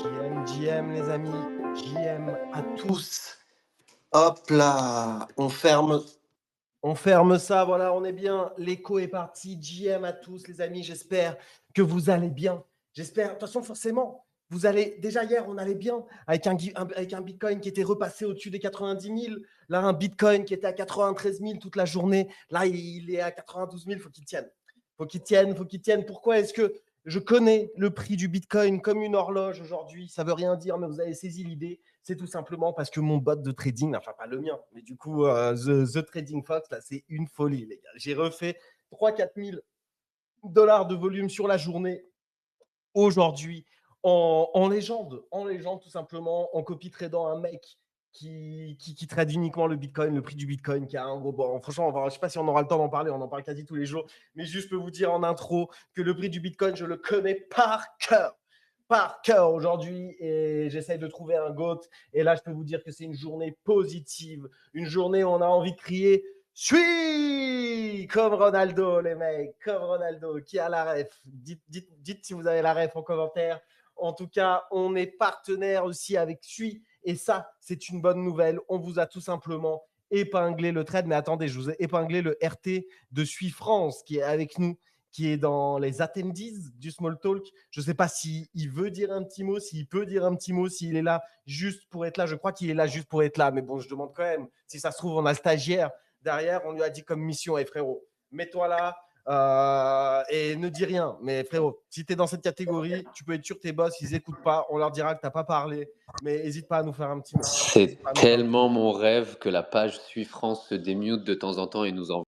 JM les amis, JM à tous. Hop là, on ferme ça, voilà, on est bien. L'écho est parti. JM à tous les amis, j'espère que vous allez bien. J'espère, de toute façon, forcément, vous allez. Déjà hier, on allait bien avec un Bitcoin qui était repassé au-dessus des 90 000. Là, un Bitcoin qui était à 93 000 toute la journée. Là, il est à 92 000. Faut qu'il tienne. Faut qu'il tienne, faut qu'il tienne. Pourquoi est-ce que je connais le prix du Bitcoin comme une horloge aujourd'hui? Ça veut rien dire, mais vous avez saisi l'idée. C'est tout simplement parce que mon bot de trading, enfin pas le mien, mais du coup, The Trading Fox, là, c'est une folie, les gars. J'ai refait 3-4 000 dollars de volume sur la journée aujourd'hui en légende tout simplement, en copie tradant un mec qui trade uniquement le Bitcoin, le prix du Bitcoin, qui a un gros. Bon, franchement, je ne sais pas si on aura le temps d'en parler, on en parle quasi tous les jours, mais juste peux vous dire en intro que le prix du Bitcoin, je le connais par cœur aujourd'hui et j'essaye de trouver un GOAT. Et là, je peux vous dire que c'est une journée positive, une journée où on a envie de crier suis comme Ronaldo, les mecs, comme Ronaldo. Qui a la ref? Dites si vous avez la ref en commentaire. En tout cas, on est partenaire aussi avec Suis. Et ça, c'est une bonne nouvelle. On vous a tout simplement épinglé le trade. Mais attendez, je vous ai épinglé le RT de Suis France qui est avec nous, qui est dans les attendees du Small Talk. Je ne sais pas s'il veut dire un petit mot, s'il peut dire un petit mot, s'il est là juste pour être là. Je crois qu'il est là juste pour être là. Mais bon, je demande quand même. Si ça se trouve, on a le stagiaire derrière, on lui a dit comme mission, hey, frérot, mets-toi là et ne dis rien. Mais frérot, si tu es dans cette catégorie, tu peux être sûr que tes boss, ils n'écoutent pas. On leur dira que tu n'as pas parlé. Mais n'hésite pas à nous faire un petit mot. C'est tellement mon rêve que la page Suis France se démute de temps en temps et nous envoie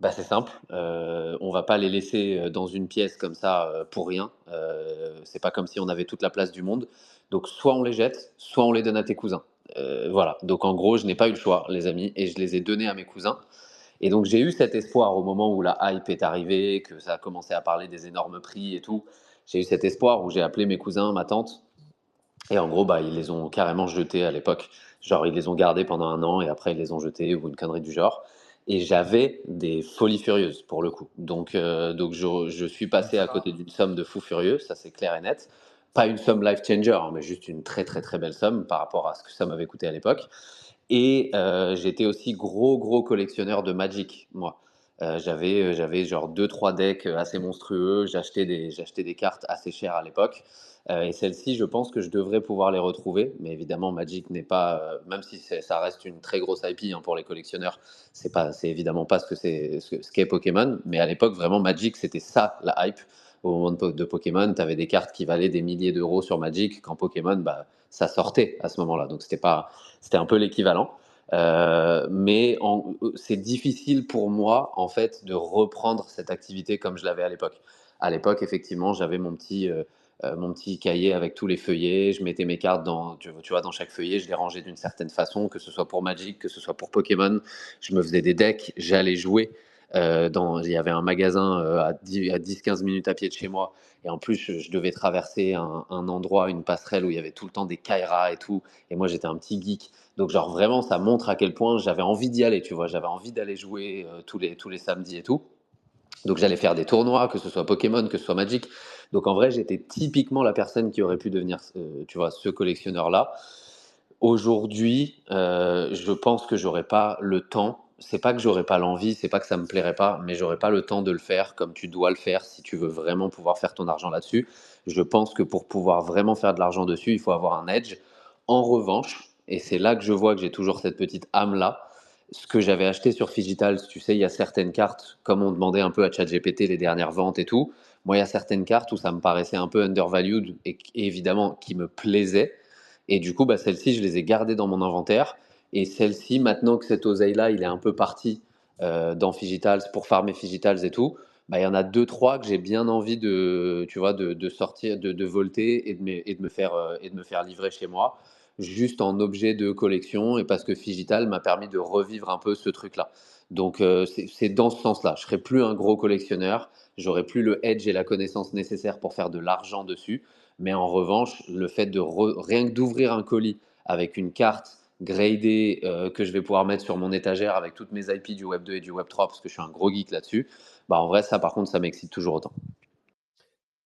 Bah, c'est simple, on va pas les laisser, dans une pièce comme ça, pour rien. C'est pas comme si on avait toute la place du monde. Donc soit on les jette, soit on les donne à tes cousins. Voilà, donc en gros, je n'ai pas eu le choix, les amis, et je les ai donnés à mes cousins. Et donc j'ai eu cet espoir au moment où la hype est arrivée, que ça a commencé à parler des énormes prix et tout. J'ai eu cet espoir où j'ai appelé mes cousins, ma tante, et en gros, bah, ils les ont carrément jetés à l'époque. Genre, ils les ont gardés pendant 1 an et après, ils les ont jetés ou une connerie du genre. Et j'avais des folies furieuses pour le coup. Donc je suis passé à côté d'une somme de fou furieux, ça c'est clair et net. Pas une somme life changer, hein, mais juste une très très très belle somme par rapport à ce que ça m'avait coûté à l'époque. Et j'étais aussi gros, gros collectionneur de Magic, moi. J'avais genre deux trois decks assez monstrueux. J'achetais des cartes assez chères à l'époque. Et celles-ci, je pense que je devrais pouvoir les retrouver. Mais évidemment, Magic n'est pas, même si ça reste une très grosse IP hein, pour les collectionneurs, c'est évidemment pas ce qu'est Pokémon. Mais à l'époque, vraiment, Magic, c'était ça la hype. Au moment de Pokémon, tu avais des cartes qui valaient des milliers d'euros sur Magic. Quand Pokémon, bah, ça sortait à ce moment-là. Donc c'était un peu l'équivalent. C'est difficile pour moi, en fait, de reprendre cette activité comme je l'avais à l'époque. À l'époque, effectivement, j'avais mon petit cahier avec tous les feuillets. Je mettais mes cartes tu vois, dans chaque feuillet. Je les rangeais d'une certaine façon, que ce soit pour Magic, que ce soit pour Pokémon. Je me faisais des decks. J'allais jouer. Il y avait un magasin à 10-15 minutes à pied de chez moi. Et en plus, je devais traverser un endroit, une passerelle où il y avait tout le temps des Kairas et tout. Et moi, j'étais un petit geek. Donc, genre, vraiment, ça montre à quel point j'avais envie d'y aller, tu vois. J'avais envie d'aller jouer tous les samedis et tout. Donc, j'allais faire des tournois, que ce soit Pokémon, que ce soit Magic. Donc, en vrai, j'étais typiquement la personne qui aurait pu devenir, tu vois, ce collectionneur-là. Aujourd'hui, je pense que j'aurais pas le temps. C'est pas que j'aurais pas l'envie, c'est pas que ça me plairait pas, mais j'aurais pas le temps de le faire comme tu dois le faire si tu veux vraiment pouvoir faire ton argent là-dessus. Je pense que pour pouvoir vraiment faire de l'argent dessus, il faut avoir un edge. En revanche, et c'est là que je vois que j'ai toujours cette petite âme-là, ce que j'avais acheté sur Figitals, tu sais, il y a certaines cartes, comme on demandait un peu à ChatGPT les dernières ventes et tout, moi, il y a certaines cartes où ça me paraissait un peu undervalued et évidemment qui me plaisaient. Et du coup, bah, celles-ci, je les ai gardées dans mon inventaire. Et celles-ci, maintenant que cet oseille-là, il est un peu parti dans Figitals pour farmer Figitals et tout, bah, il y en a deux, trois que j'ai bien envie de, tu vois, de sortir, de volter et de me faire livrer chez moi, juste en objet de collection et parce que Figital m'a permis de revivre un peu ce truc-là. Donc, c'est dans ce sens-là. Je serai plus un gros collectionneur, j'aurai plus le edge et la connaissance nécessaire pour faire de l'argent dessus. Mais en revanche, le fait de rien que d'ouvrir un colis avec une carte gradée que je vais pouvoir mettre sur mon étagère avec toutes mes IP du Web 2 et du Web 3 parce que je suis un gros geek là-dessus, bah en vrai, ça par contre, ça m'excite toujours autant.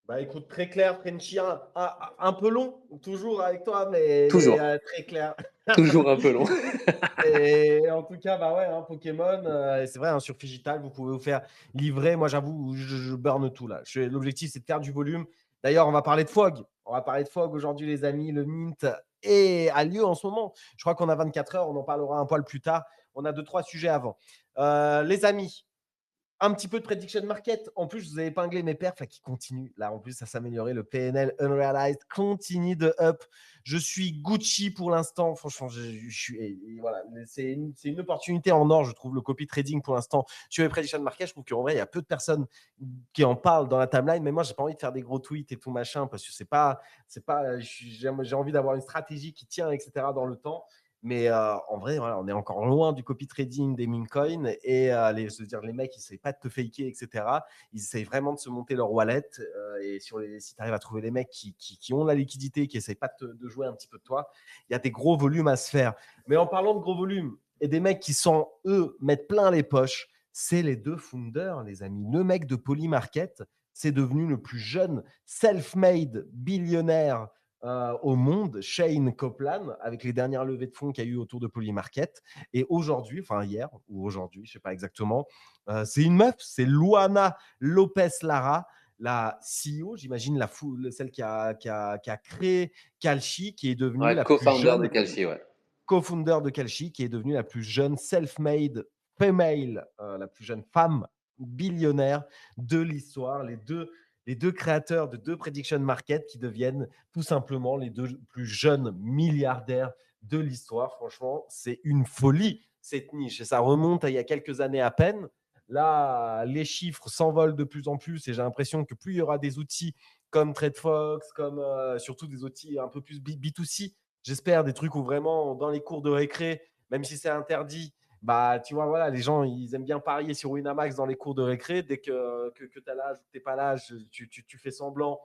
Bah écoute, très clair, Frenchy, un peu long, toujours avec toi, mais Toujours, très clair. toujours un peu long. Et en tout cas, bah ouais, hein, Pokémon, c'est vrai, hein, sur Figital, vous pouvez vous faire livrer. Moi, j'avoue, je burn tout là. L'objectif, c'est de faire du volume. D'ailleurs, on va parler de Fog. On va parler de Fog aujourd'hui, les amis. Le Mint a lieu en ce moment. Je crois qu'on a 24 heures. On en parlera un poil plus tard. On a deux, trois sujets avant. Les amis, un petit peu de prediction market. En plus, je vous ai épinglé mes perfs là, qui continuent. Là, en plus, ça s'améliorer. Le PNL Unrealized continue de up. Je suis Gucci pour l'instant. Franchement, je suis. Et voilà, c'est une opportunité en or, je trouve, le copy trading pour l'instant sur les prediction market. Je trouve qu'en vrai, il y a peu de personnes qui en parlent dans la timeline. Mais moi, j'ai pas envie de faire des gros tweets et tout machin parce que j'ai envie d'avoir une stratégie qui tient, etc. dans le temps. Mais en vrai, voilà, on est encore loin du copy trading des meme coins et les mecs, ils ne essayent pas de te faker, etc. Ils essayent vraiment de se monter leur wallet. Et si tu arrives à trouver des mecs qui ont la liquidité, qui n'essayent pas de jouer un petit peu de toi, il y a des gros volumes à se faire. Mais en parlant de gros volumes et des mecs qui sont, eux, mettent plein les poches, c'est les deux founders, les amis. Le mec de Polymarket, c'est devenu le plus jeune self-made billionnaire au monde, Shane Copland, avec les dernières levées de fonds qu'il y a eu autour de Polymarket. Et aujourd'hui, enfin hier ou aujourd'hui, je ne sais pas exactement, c'est une meuf, c'est Luana Lopez Lara, la CEO, j'imagine, celle qui a créé Kalshi, qui est devenue Ouais, la plus co-founder de jeune Kalshi, ouais. co-founder de Kalshi, qui est devenue la plus jeune self-made female, la plus jeune femme billionnaire de l'histoire. Les deux créateurs de deux prediction market qui deviennent tout simplement les deux plus jeunes milliardaires de l'histoire. Franchement, c'est une folie cette niche. Et ça remonte à il y a quelques années à peine. Là, les chiffres s'envolent de plus en plus et j'ai l'impression que plus il y aura des outils comme TradeFox, comme surtout des outils un peu plus B2C, j'espère des trucs où vraiment dans les cours de récré, même si c'est interdit, bah tu vois, voilà, les gens ils aiment bien parier sur Winamax dans les cours de récré. Dès que tu as l'âge ou que tu n'es pas l'âge, tu fais semblant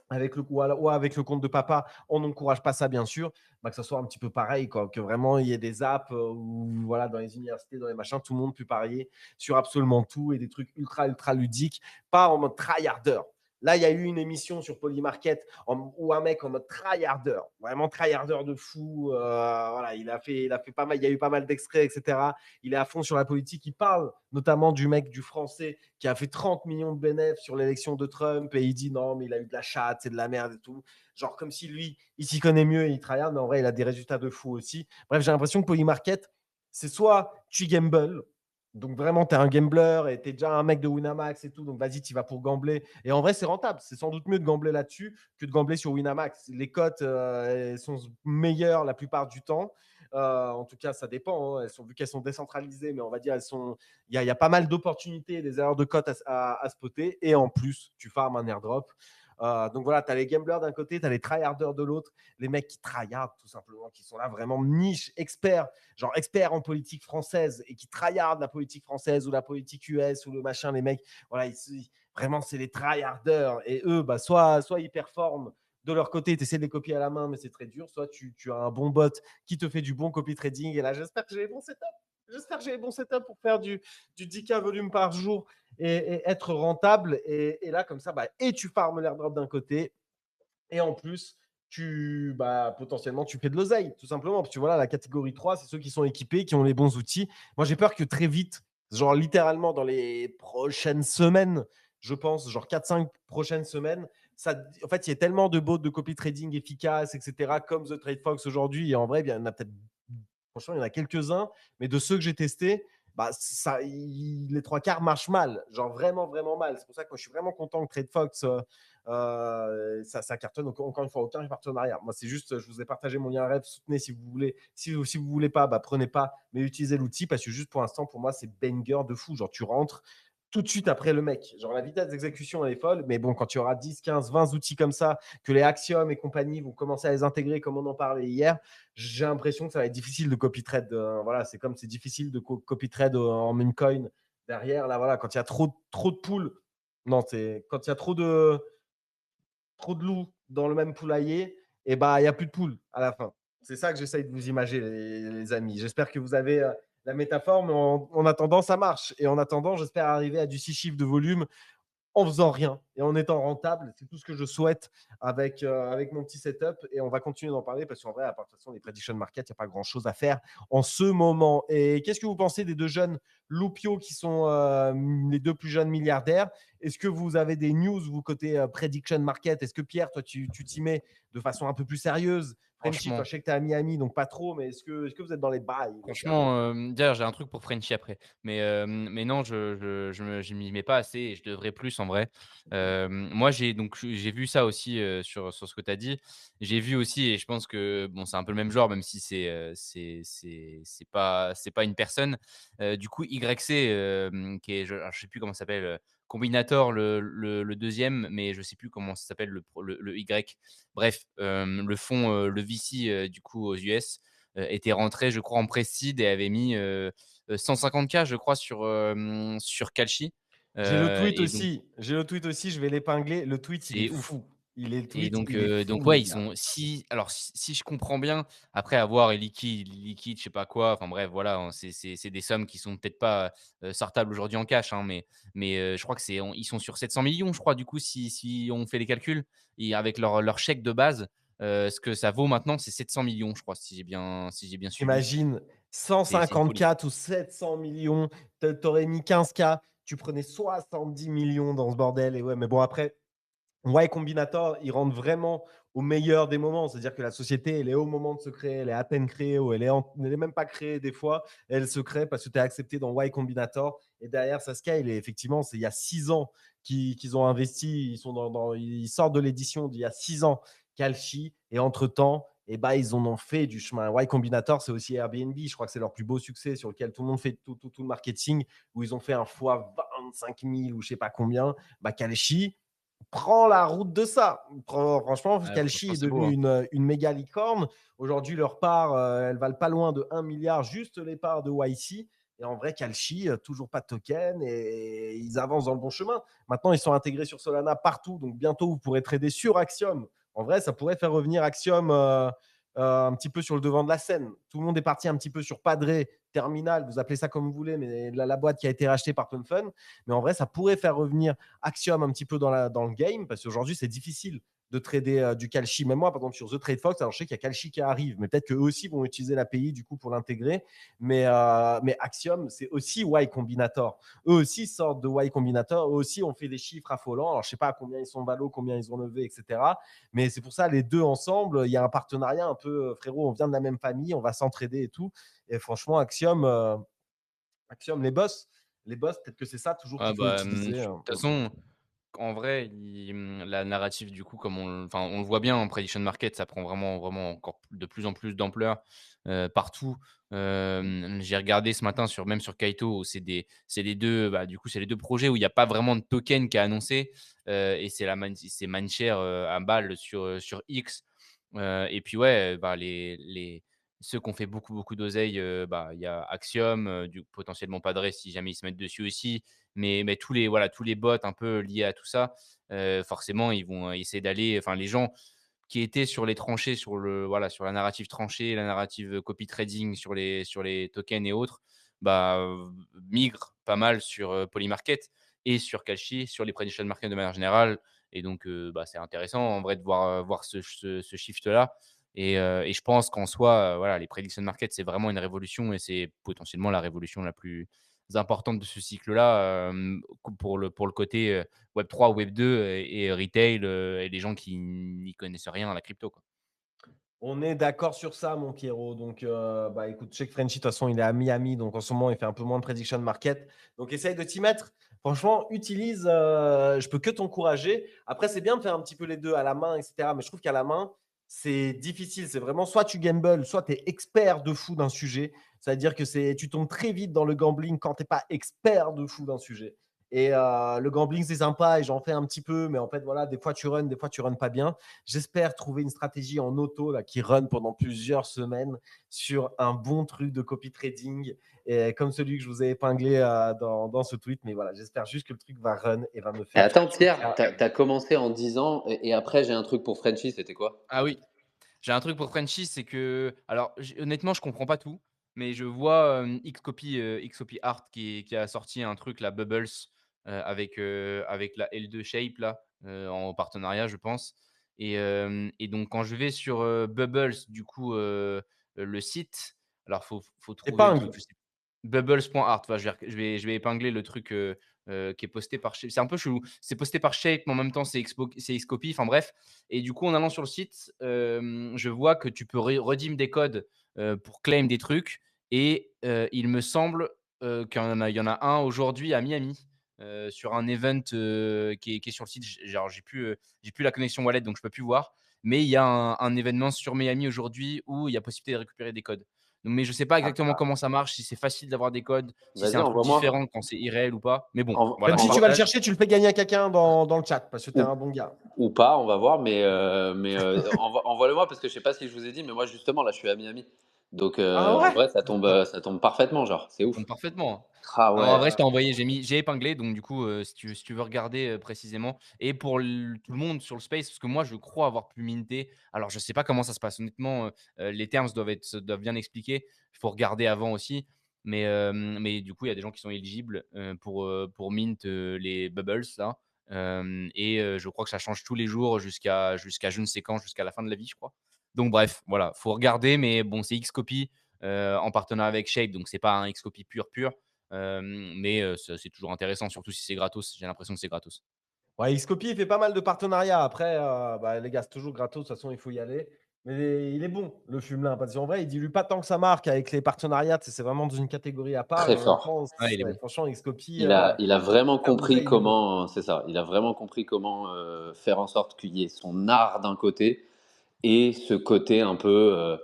avec ou avec le compte de papa, on n'encourage pas ça bien sûr, bah, que ça soit un petit peu pareil, quoi, que vraiment il y ait des apps où voilà, dans les universités, dans les machins, tout le monde peut parier sur absolument tout et des trucs ultra ultra ludiques, pas en mode tryharder. Là, il y a eu une émission sur Polymarket où un mec en mode tryharder, vraiment tryharder de fou, voilà, il a fait pas mal, il y a eu pas mal d'extraits, etc. Il est à fond sur la politique, il parle notamment du mec du français qui a fait 30 millions de bénéfices sur l'élection de Trump et il dit non, mais il a eu de la chatte, c'est de la merde et tout. Genre comme si lui, il s'y connaît mieux et il travaille, mais en vrai, il a des résultats de fou aussi. Bref, j'ai l'impression que Polymarket, c'est soit tu gambles, donc vraiment, tu es un gambler et tu es déjà un mec de Winamax et tout, donc vas-y, tu vas pour gambler. Et en vrai, c'est rentable. C'est sans doute mieux de gambler là-dessus que de gambler sur Winamax. Les cotes sont meilleures la plupart du temps. En tout cas, ça dépend. Hein. Vu qu'elles sont décentralisées, mais on va dire il y a pas mal d'opportunités, des erreurs de cote à spotter. Et en plus, tu farmes un airdrop. Donc voilà, tu as les gamblers d'un côté, tu as les tryharders de l'autre, les mecs qui tryhardent tout simplement, qui sont là vraiment niche, experts, genre experts en politique française et qui tryhardent la politique française ou la politique US ou le machin, les mecs, voilà, vraiment, c'est les tryharders. Et eux, bah, soit ils performent de leur côté, tu essaies de les copier à la main, mais c'est très dur, soit tu as un bon bot qui te fait du bon copy trading. Et là, j'espère que j'ai les bons setups. J'espère que j'ai les bons setups pour faire du 10K volume par jour et être rentable. Et là, comme ça, bah, et tu farmes l'airdrop d'un côté, et en plus, potentiellement, tu fais de l'oseille, tout simplement. Parce que voilà, la catégorie 3, c'est ceux qui sont équipés, qui ont les bons outils. Moi, j'ai peur que très vite, genre littéralement dans les prochaines semaines, je pense, genre 4-5 prochaines semaines, en fait, il y a tellement de bots de copy trading efficaces, etc., comme The Trade Fox aujourd'hui. Et en vrai, il y en a peut-être, franchement, il y en a quelques-uns, mais de ceux que j'ai testés, les trois quarts marchent mal, genre vraiment, vraiment mal. C'est pour ça que moi, je suis vraiment content que TradeFox, ça cartonne. Encore une fois, aucun partenariat. Moi, c'est juste, je vous ai partagé mon lien rêve. Soutenez si vous voulez. Si vous ne voulez pas, prenez pas, mais utilisez l'outil parce que juste pour l'instant, pour moi, c'est banger de fou. Genre, tu rentres tout de suite après le mec. Genre, la vitesse d'exécution, elle est folle. Mais bon, quand tu auras 10, 15, 20 outils comme ça, que les Axiom et compagnie vont commencer à les intégrer comme on en parlait hier, j'ai l'impression que ça va être difficile de copy trade. Voilà, c'est comme c'est difficile de copy trade en meme coin derrière. Là, voilà, quand il y a trop de poules, non, c'est quand il y a trop de loups dans le même poulailler, et bah il n'y a plus de poules à la fin. C'est ça que j'essaye de vous imaginer, les amis. J'espère que vous avez la métaphore, mais en attendant, ça marche. Et en attendant, j'espère arriver à du 6 chiffres de volume en faisant rien et en étant rentable. C'est tout ce que je souhaite avec mon petit setup. Et on va continuer d'en parler parce qu'en vrai, à part de toute façon, les prediction market, il n'y a pas grand-chose à faire en ce moment. Et qu'est-ce que vous pensez des deux jeunes loupiaux qui sont les deux plus jeunes milliardaires? Est-ce que vous avez des news, vous, côté prediction market? Est-ce que Pierre, toi, tu t'y mets de façon un peu plus sérieuse? Frenchy, toi, Franchement, je sais que tu es à Miami, donc pas trop, mais est-ce que vous êtes dans les bails, les gars? franchement, d'ailleurs, j'ai un truc pour Frenchy après. Mais non, je m'y mets pas assez et je devrais plus en vrai. Moi, j'ai vu ça aussi, sur ce que tu as dit. J'ai vu aussi et je pense que bon, c'est un peu le même genre, même si c'est pas une personne. Du coup, YC, qui est alors je sais plus comment ça s'appelle, Combinator le 2e, mais je sais plus comment ça s'appelle le Y. Bref, le fonds, le VC, du coup aux US, était rentré, je crois, en pré-seed et avait mis 150K, je crois, sur Kalshi. J'ai le tweet Et donc, aussi. J'ai le tweet aussi. Je vais l'épingler. Le tweet, il est c'est ouf. fou. Le Et tweet, donc, il est fou, ouais, les ils gars. ont si je comprends bien, après avoir liquide, je sais pas quoi, enfin bref, voilà, hein, c'est des sommes qui sont peut-être pas, sortables aujourd'hui en cash, hein, mais je crois que ils sont sur 700 millions, je crois, du coup, si on fait les calculs et avec leur chèque de base, ce que ça vaut maintenant, c'est 700 millions, je crois, si j'ai bien suivi. T'imagines C'est une folie. 154 ou 700 millions. T'aurais mis 15K. Tu prenais 70 millions dans ce bordel. Et ouais, mais bon, après, Y Combinator, il rentre vraiment au meilleur des moments. C'est-à-dire que la société, elle est au moment de se créer, elle est à peine créée ou elle est même pas créée des fois. Elle se crée parce que tu es accepté dans Y Combinator. Et derrière, ça scale. Et effectivement, c'est il y a 6 ans qu'ils ont investi. Ils sortent de l'édition d'il y a 6 ans, Kalshi. Et entre-temps, et bah, ils en ont fait du chemin. Y Combinator, c'est aussi Airbnb. Je crois que c'est leur plus beau succès sur lequel tout le monde fait tout le marketing, où ils ont fait un fois 25 000 ou je sais pas combien. Bah, Kalshi prend la route de ça. Franchement, Ouais, Kalshi franchement, est c'est beau, devenu hein. une méga licorne. Aujourd'hui, leurs parts, elles valent pas loin de 1 milliard, juste les parts de YC. Et en vrai, Kalshi, toujours pas de token et ils avancent dans le bon chemin. Maintenant, ils sont intégrés sur Solana partout. Donc, bientôt, vous pourrez trader sur Axiom. En vrai, ça pourrait faire revenir Axiom un petit peu sur le devant de la scène. Tout le monde est parti un petit peu sur Padre, Terminal, vous appelez ça comme vous voulez, mais la boîte qui a été rachetée par PumFun. Mais en vrai, ça pourrait faire revenir Axiom un petit peu dans le game parce qu'aujourd'hui, c'est difficile de trader du Kalshi. Même moi, par exemple, sur The Trade Fox, alors je sais qu'il y a Kalshi qui arrive, mais peut-être qu'eux aussi vont utiliser l'API du coup pour l'intégrer. Mais Axiom, c'est aussi Y Combinator. Eux aussi sortent de Y Combinator. Eux aussi ont fait des chiffres affolants. Alors, je ne sais pas combien ils sont valo, combien ils ont levé, etc. Mais c'est pour ça, les deux ensemble, il y a un partenariat un peu, frérot, on vient de la même famille, on va s'entraider et tout. Et franchement, Axiom, les boss, peut-être que c'est ça toujours Ouais, qu'il faut bah, utiliser. de toute façon, en vrai, la narrative, du coup, comme on le voit bien en prediction market, ça prend vraiment, vraiment encore de plus en plus d'ampleur partout. J'ai regardé ce matin même sur Kaito, où c'est les deux, bah, du coup, c'est les deux projets où il n'y a pas vraiment de token qui est annoncé et c'est Mindshare à balle sur X. Et puis, ouais, bah, ceux qui ont fait beaucoup, beaucoup d'oseille, bah, il y a Axiom, potentiellement Padre si jamais ils se mettent dessus aussi. Mais tous les bots un peu liés à tout ça, forcément, ils vont essayer d'aller enfin, les gens qui étaient sur les tranchées, sur la narrative tranchée, la narrative copy trading sur les tokens et autres, bah, migrent pas mal sur, Polymarket et sur Kalshi, sur les prediction market de manière générale et donc bah, c'est intéressant en vrai de voir ce shift-là et je pense qu'en soi, voilà, les prediction market, c'est vraiment une révolution et c'est potentiellement la révolution la plus importante de ce cycle-là, pour le côté, Web3, Web2 et retail, et les gens qui n'y connaissent rien à la crypto, quoi. On est d'accord sur ça, mon Pierrot. Donc, bah, écoute, je sais que Frenchy, de toute façon, il est à Miami. Donc, en ce moment, il fait un peu moins de prediction market. Donc, essaye de t'y mettre. Franchement, utilise. Je peux que t'encourager. Après, c'est bien de faire un petit peu les deux à la main, etc. Mais je trouve qu'à la main, c'est difficile. C'est vraiment soit tu gambles, soit tu es expert de fou d'un sujet. C'est-à-dire que tu tombes très vite dans le gambling quand tu n'es pas expert de fou d'un sujet. Et le gambling, c'est sympa et j'en fais un petit peu. Mais en fait, voilà, des fois, tu runs pas bien. J'espère trouver une stratégie en auto là, qui run pendant plusieurs semaines sur un bon truc de copy trading, et comme celui que je vous ai épinglé dans ce tweet. Mais voilà, j'espère juste que le truc va run et va me Et faire. attends, Pierre, t'as commencé en disant, et après j'ai un truc pour Frenchy, c'était quoi? Ah oui, j'ai un truc pour Frenchy, c'est que alors honnêtement, je comprends pas tout, mais je vois, Xcopy Art qui a sorti un truc là, Bubbles, avec la L2 Shape là, en partenariat, je pense et donc quand je vais sur, Bubbles, du coup, le site, alors faut trouver le truc, Épingle. je sais bubbles.art, voilà, je vais épingler le truc, qui est posté par Shape. C'est un peu chelou. C'est posté par Shape, mais en même temps, c'est Xcopy, enfin bref et du coup, en allant sur le site, je vois que tu peux redeem des codes, pour claim des trucs et il me semble, qu'il y en a un aujourd'hui à Miami, sur un event, qui est sur le site. Genre j'ai plus la connexion wallet, donc je peux plus voir. Mais il y a un événement sur Miami aujourd'hui où il y a possibilité de récupérer des codes. Donc mais je sais pas exactement comment ça marche, si c'est facile d'avoir des codes, si c'est Vas-y, un truc envoie-moi. différent quand c'est irréel ou pas. Mais bon, voilà, je Si te tu vas le Envoie. partage. chercher, tu le fais gagner à quelqu'un dans le chat parce que tu es Ou, un bon gars. ou pas, on va voir, envoie-le-moi parce que je sais pas si je vous ai dit, mais moi justement là je suis à Miami. Donc Ah en ouais. vrai Putain. ça tombe parfaitement, genre, c'est Ça ouf. tombe parfaitement, hein. Ah Non, en ouais. vrai, je t'ai envoyé, j'ai épinglé, donc du coup, si tu veux regarder, précisément et pour tout le monde sur le space, parce que moi, je crois avoir pu minter. Alors, je sais pas comment ça se passe honnêtement, les terms doivent bien expliquer. Il faut regarder avant aussi, mais du coup, il y a des gens qui sont éligibles, pour mint, les bubbles là, et je crois que ça change tous les jours jusqu'à je ne sais quand, jusqu'à la fin de la vie, je crois. Donc bref, voilà, faut regarder, mais bon, c'est Xcopy, en partenariat avec Shape, donc c'est pas un Xcopy pur. Mais c'est toujours intéressant, surtout si c'est gratos. J'ai l'impression que c'est gratos. Ouais, Xcopy, il fait pas mal de partenariats. Après, bah, les gars, c'est toujours gratos. De toute façon, il faut y aller. Mais il est bon, le fumelin. Parce qu'en vrai, il dilue pas tant que ça marque avec les partenariats. C'est vraiment dans une catégorie à part. Et Très en même fort. temps, Ouais, il est ouais, bon. franchement, Xcopy, Il a vraiment faire de compris vrai, il est bon. comment, c'est ça, il a vraiment compris comment faire en sorte qu'il y ait son art d'un côté et ce côté un peu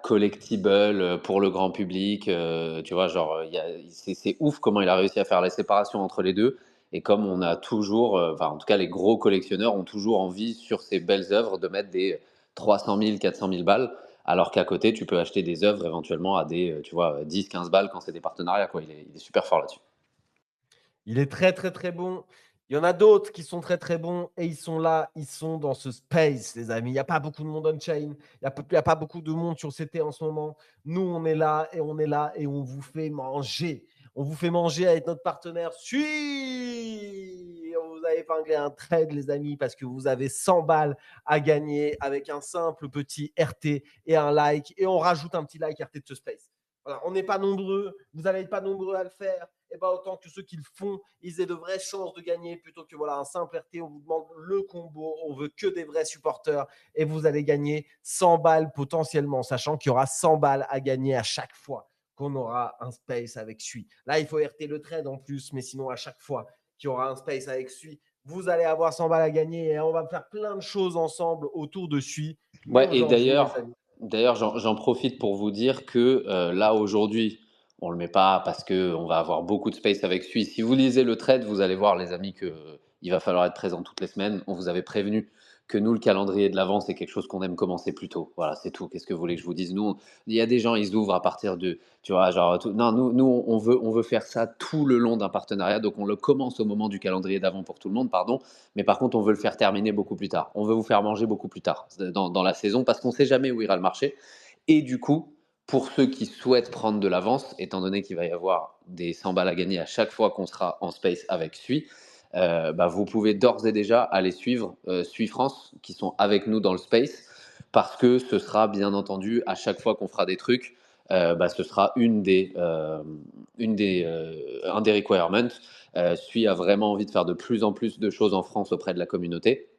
collectible pour le grand public. Tu vois, genre, c'est ouf comment il a réussi à faire la séparation entre les deux. Et comme on a toujours, enfin, en tout cas, les gros collectionneurs ont toujours envie sur ces belles œuvres de mettre des 300 000, 400 000 balles, alors qu'à côté, tu peux acheter des œuvres éventuellement à des, tu vois, 10, 15 balles quand c'est des partenariats, quoi. Il est super fort là-dessus. Il est très, très, très bon. Il y en a d'autres qui sont très, très bons et ils sont là, ils sont dans ce space, les amis. Il n'y a pas beaucoup de monde on-chain. Il n'y a pas beaucoup de monde sur CT en ce moment. Nous, on est là et on est là et on vous fait manger. On vous fait manger avec notre partenaire. Vous avez épinglé un trade, les amis, parce que vous avez 100 balles à gagner avec un simple petit RT et un like. Et on rajoute un petit like RT de ce space. Voilà, on n'est pas nombreux. Vous n'allez pas nombreux à le faire. Et ben autant que ceux qui le font, ils aient de vraies chances de gagner plutôt que voilà un simple RT. On vous demande le combo, on veut que des vrais supporters et vous allez gagner 100 balles potentiellement, sachant qu'il y aura 100 balles à gagner à chaque fois qu'on aura un space avec Sui. Là, il faut RT le trade en plus, mais sinon à chaque fois qu'il y aura un space avec Sui, vous allez avoir 100 balles à gagner et on va faire plein de choses ensemble autour de Sui. Mais Ouais, et aujourd'hui, les d'ailleurs, amis, j'en profite pour vous dire que là aujourd'hui, on le met pas parce que on va avoir beaucoup de space avec Suisse. Si vous lisez le trade, vous allez voir, les amis, que il va falloir être présent toutes les semaines. On vous avait prévenu que nous, le calendrier de l'avant, c'est quelque chose qu'on aime commencer plus tôt. Voilà, c'est tout. Qu'est-ce que vous voulez que je vous dise? Nous, il y a des gens, ils ouvrent à partir de, tu vois, genre, non, nous, on veut faire ça tout le long d'un partenariat. Donc, on le commence au moment du calendrier d'avant pour tout le monde, pardon. Mais par contre, on veut le faire terminer beaucoup plus tard. On veut vous faire manger beaucoup plus tard dans la saison parce qu'on ne sait jamais où ira le marché. Et du coup, pour ceux qui souhaitent prendre de l'avance, étant donné qu'il va y avoir des 100 balles à gagner à chaque fois qu'on sera en space avec Sui, vous pouvez d'ores et déjà aller suivre Sui France qui sont avec nous dans le space parce que ce sera bien entendu à chaque fois qu'on fera des trucs, ce sera un des requirements. Sui a vraiment envie de faire de plus en plus de choses en France auprès de la communauté.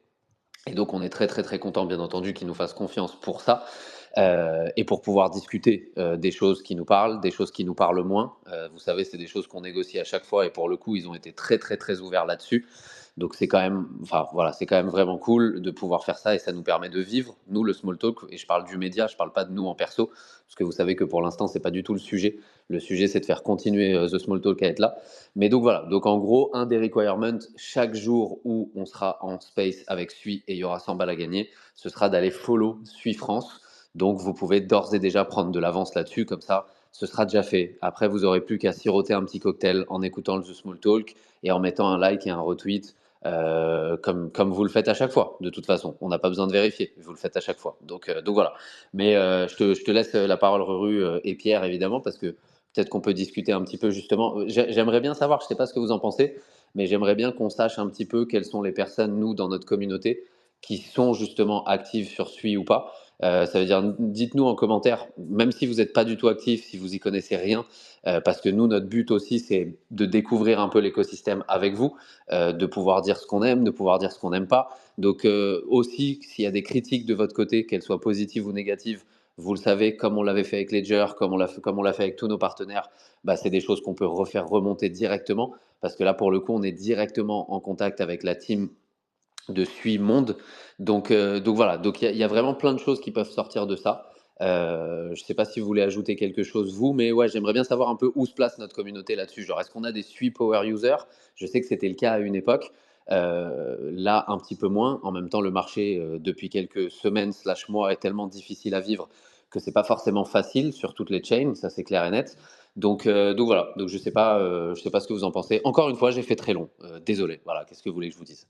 Et donc, on est très, très, très content, bien entendu, qu'ils nous fassent confiance pour ça et pour pouvoir discuter des choses qui nous parlent, des choses qui nous parlent moins. Vous savez, c'est des choses qu'on négocie à chaque fois et pour le coup, ils ont été très, très, très ouverts là-dessus. Donc, c'est quand même, enfin, voilà, c'est quand même vraiment cool de pouvoir faire ça et ça nous permet de vivre, nous, le small talk. Et je parle du média, je parle pas de nous en perso, parce que vous savez que pour l'instant, c'est pas du tout le sujet. Le sujet, c'est de faire continuer The Small Talk à être là. Mais donc voilà, donc en gros, un des requirements, chaque jour où on sera en space avec Sui et il y aura 100 balles à gagner, ce sera d'aller follow Sui France. Donc vous pouvez d'ores et déjà prendre de l'avance là-dessus, comme ça, ce sera déjà fait. Après, vous n'aurez plus qu'à siroter un petit cocktail en écoutant le The Small Talk et en mettant un like et un retweet. Comme vous le faites à chaque fois, de toute façon. On n'a pas besoin de vérifier, vous le faites à chaque fois. Donc voilà. Mais je te laisse la parole, Ruru et Pierre, évidemment, parce que peut-être qu'on peut discuter un petit peu justement. J'aimerais bien savoir, je ne sais pas ce que vous en pensez, mais j'aimerais bien qu'on sache un petit peu quelles sont les personnes, nous, dans notre communauté, qui sont justement actives sur Sui ou pas. Ça veut dire, dites-nous en commentaire, même si vous n'êtes pas du tout actif, si vous y connaissez rien, parce que nous, notre but aussi, c'est de découvrir un peu l'écosystème avec vous, de pouvoir dire ce qu'on aime, de pouvoir dire ce qu'on n'aime pas. Donc aussi, s'il y a des critiques de votre côté, qu'elles soient positives ou négatives, vous le savez, comme on l'avait fait avec Ledger, comme on l'a fait avec tous nos partenaires, c'est des choses qu'on peut refaire remonter directement. Parce que là, pour le coup, on est directement en contact avec la team de Sui Monde. Donc voilà, donc il y a vraiment plein de choses qui peuvent sortir de ça. Je ne sais pas si vous voulez ajouter quelque chose, vous, mais ouais, j'aimerais bien savoir un peu où se place notre communauté là-dessus. Genre, est-ce qu'on a des Sui Power Users? Je sais que c'était le cas à une époque. Là, un petit peu moins. En même temps, le marché, depuis quelques semaines / mois, est tellement difficile à vivre que c'est pas forcément facile sur toutes les chains, ça c'est clair et net. Donc voilà, donc je sais pas ce que vous en pensez. Encore une fois, j'ai fait très long. Désolé. Voilà, qu'est-ce que vous voulez que je vous dise?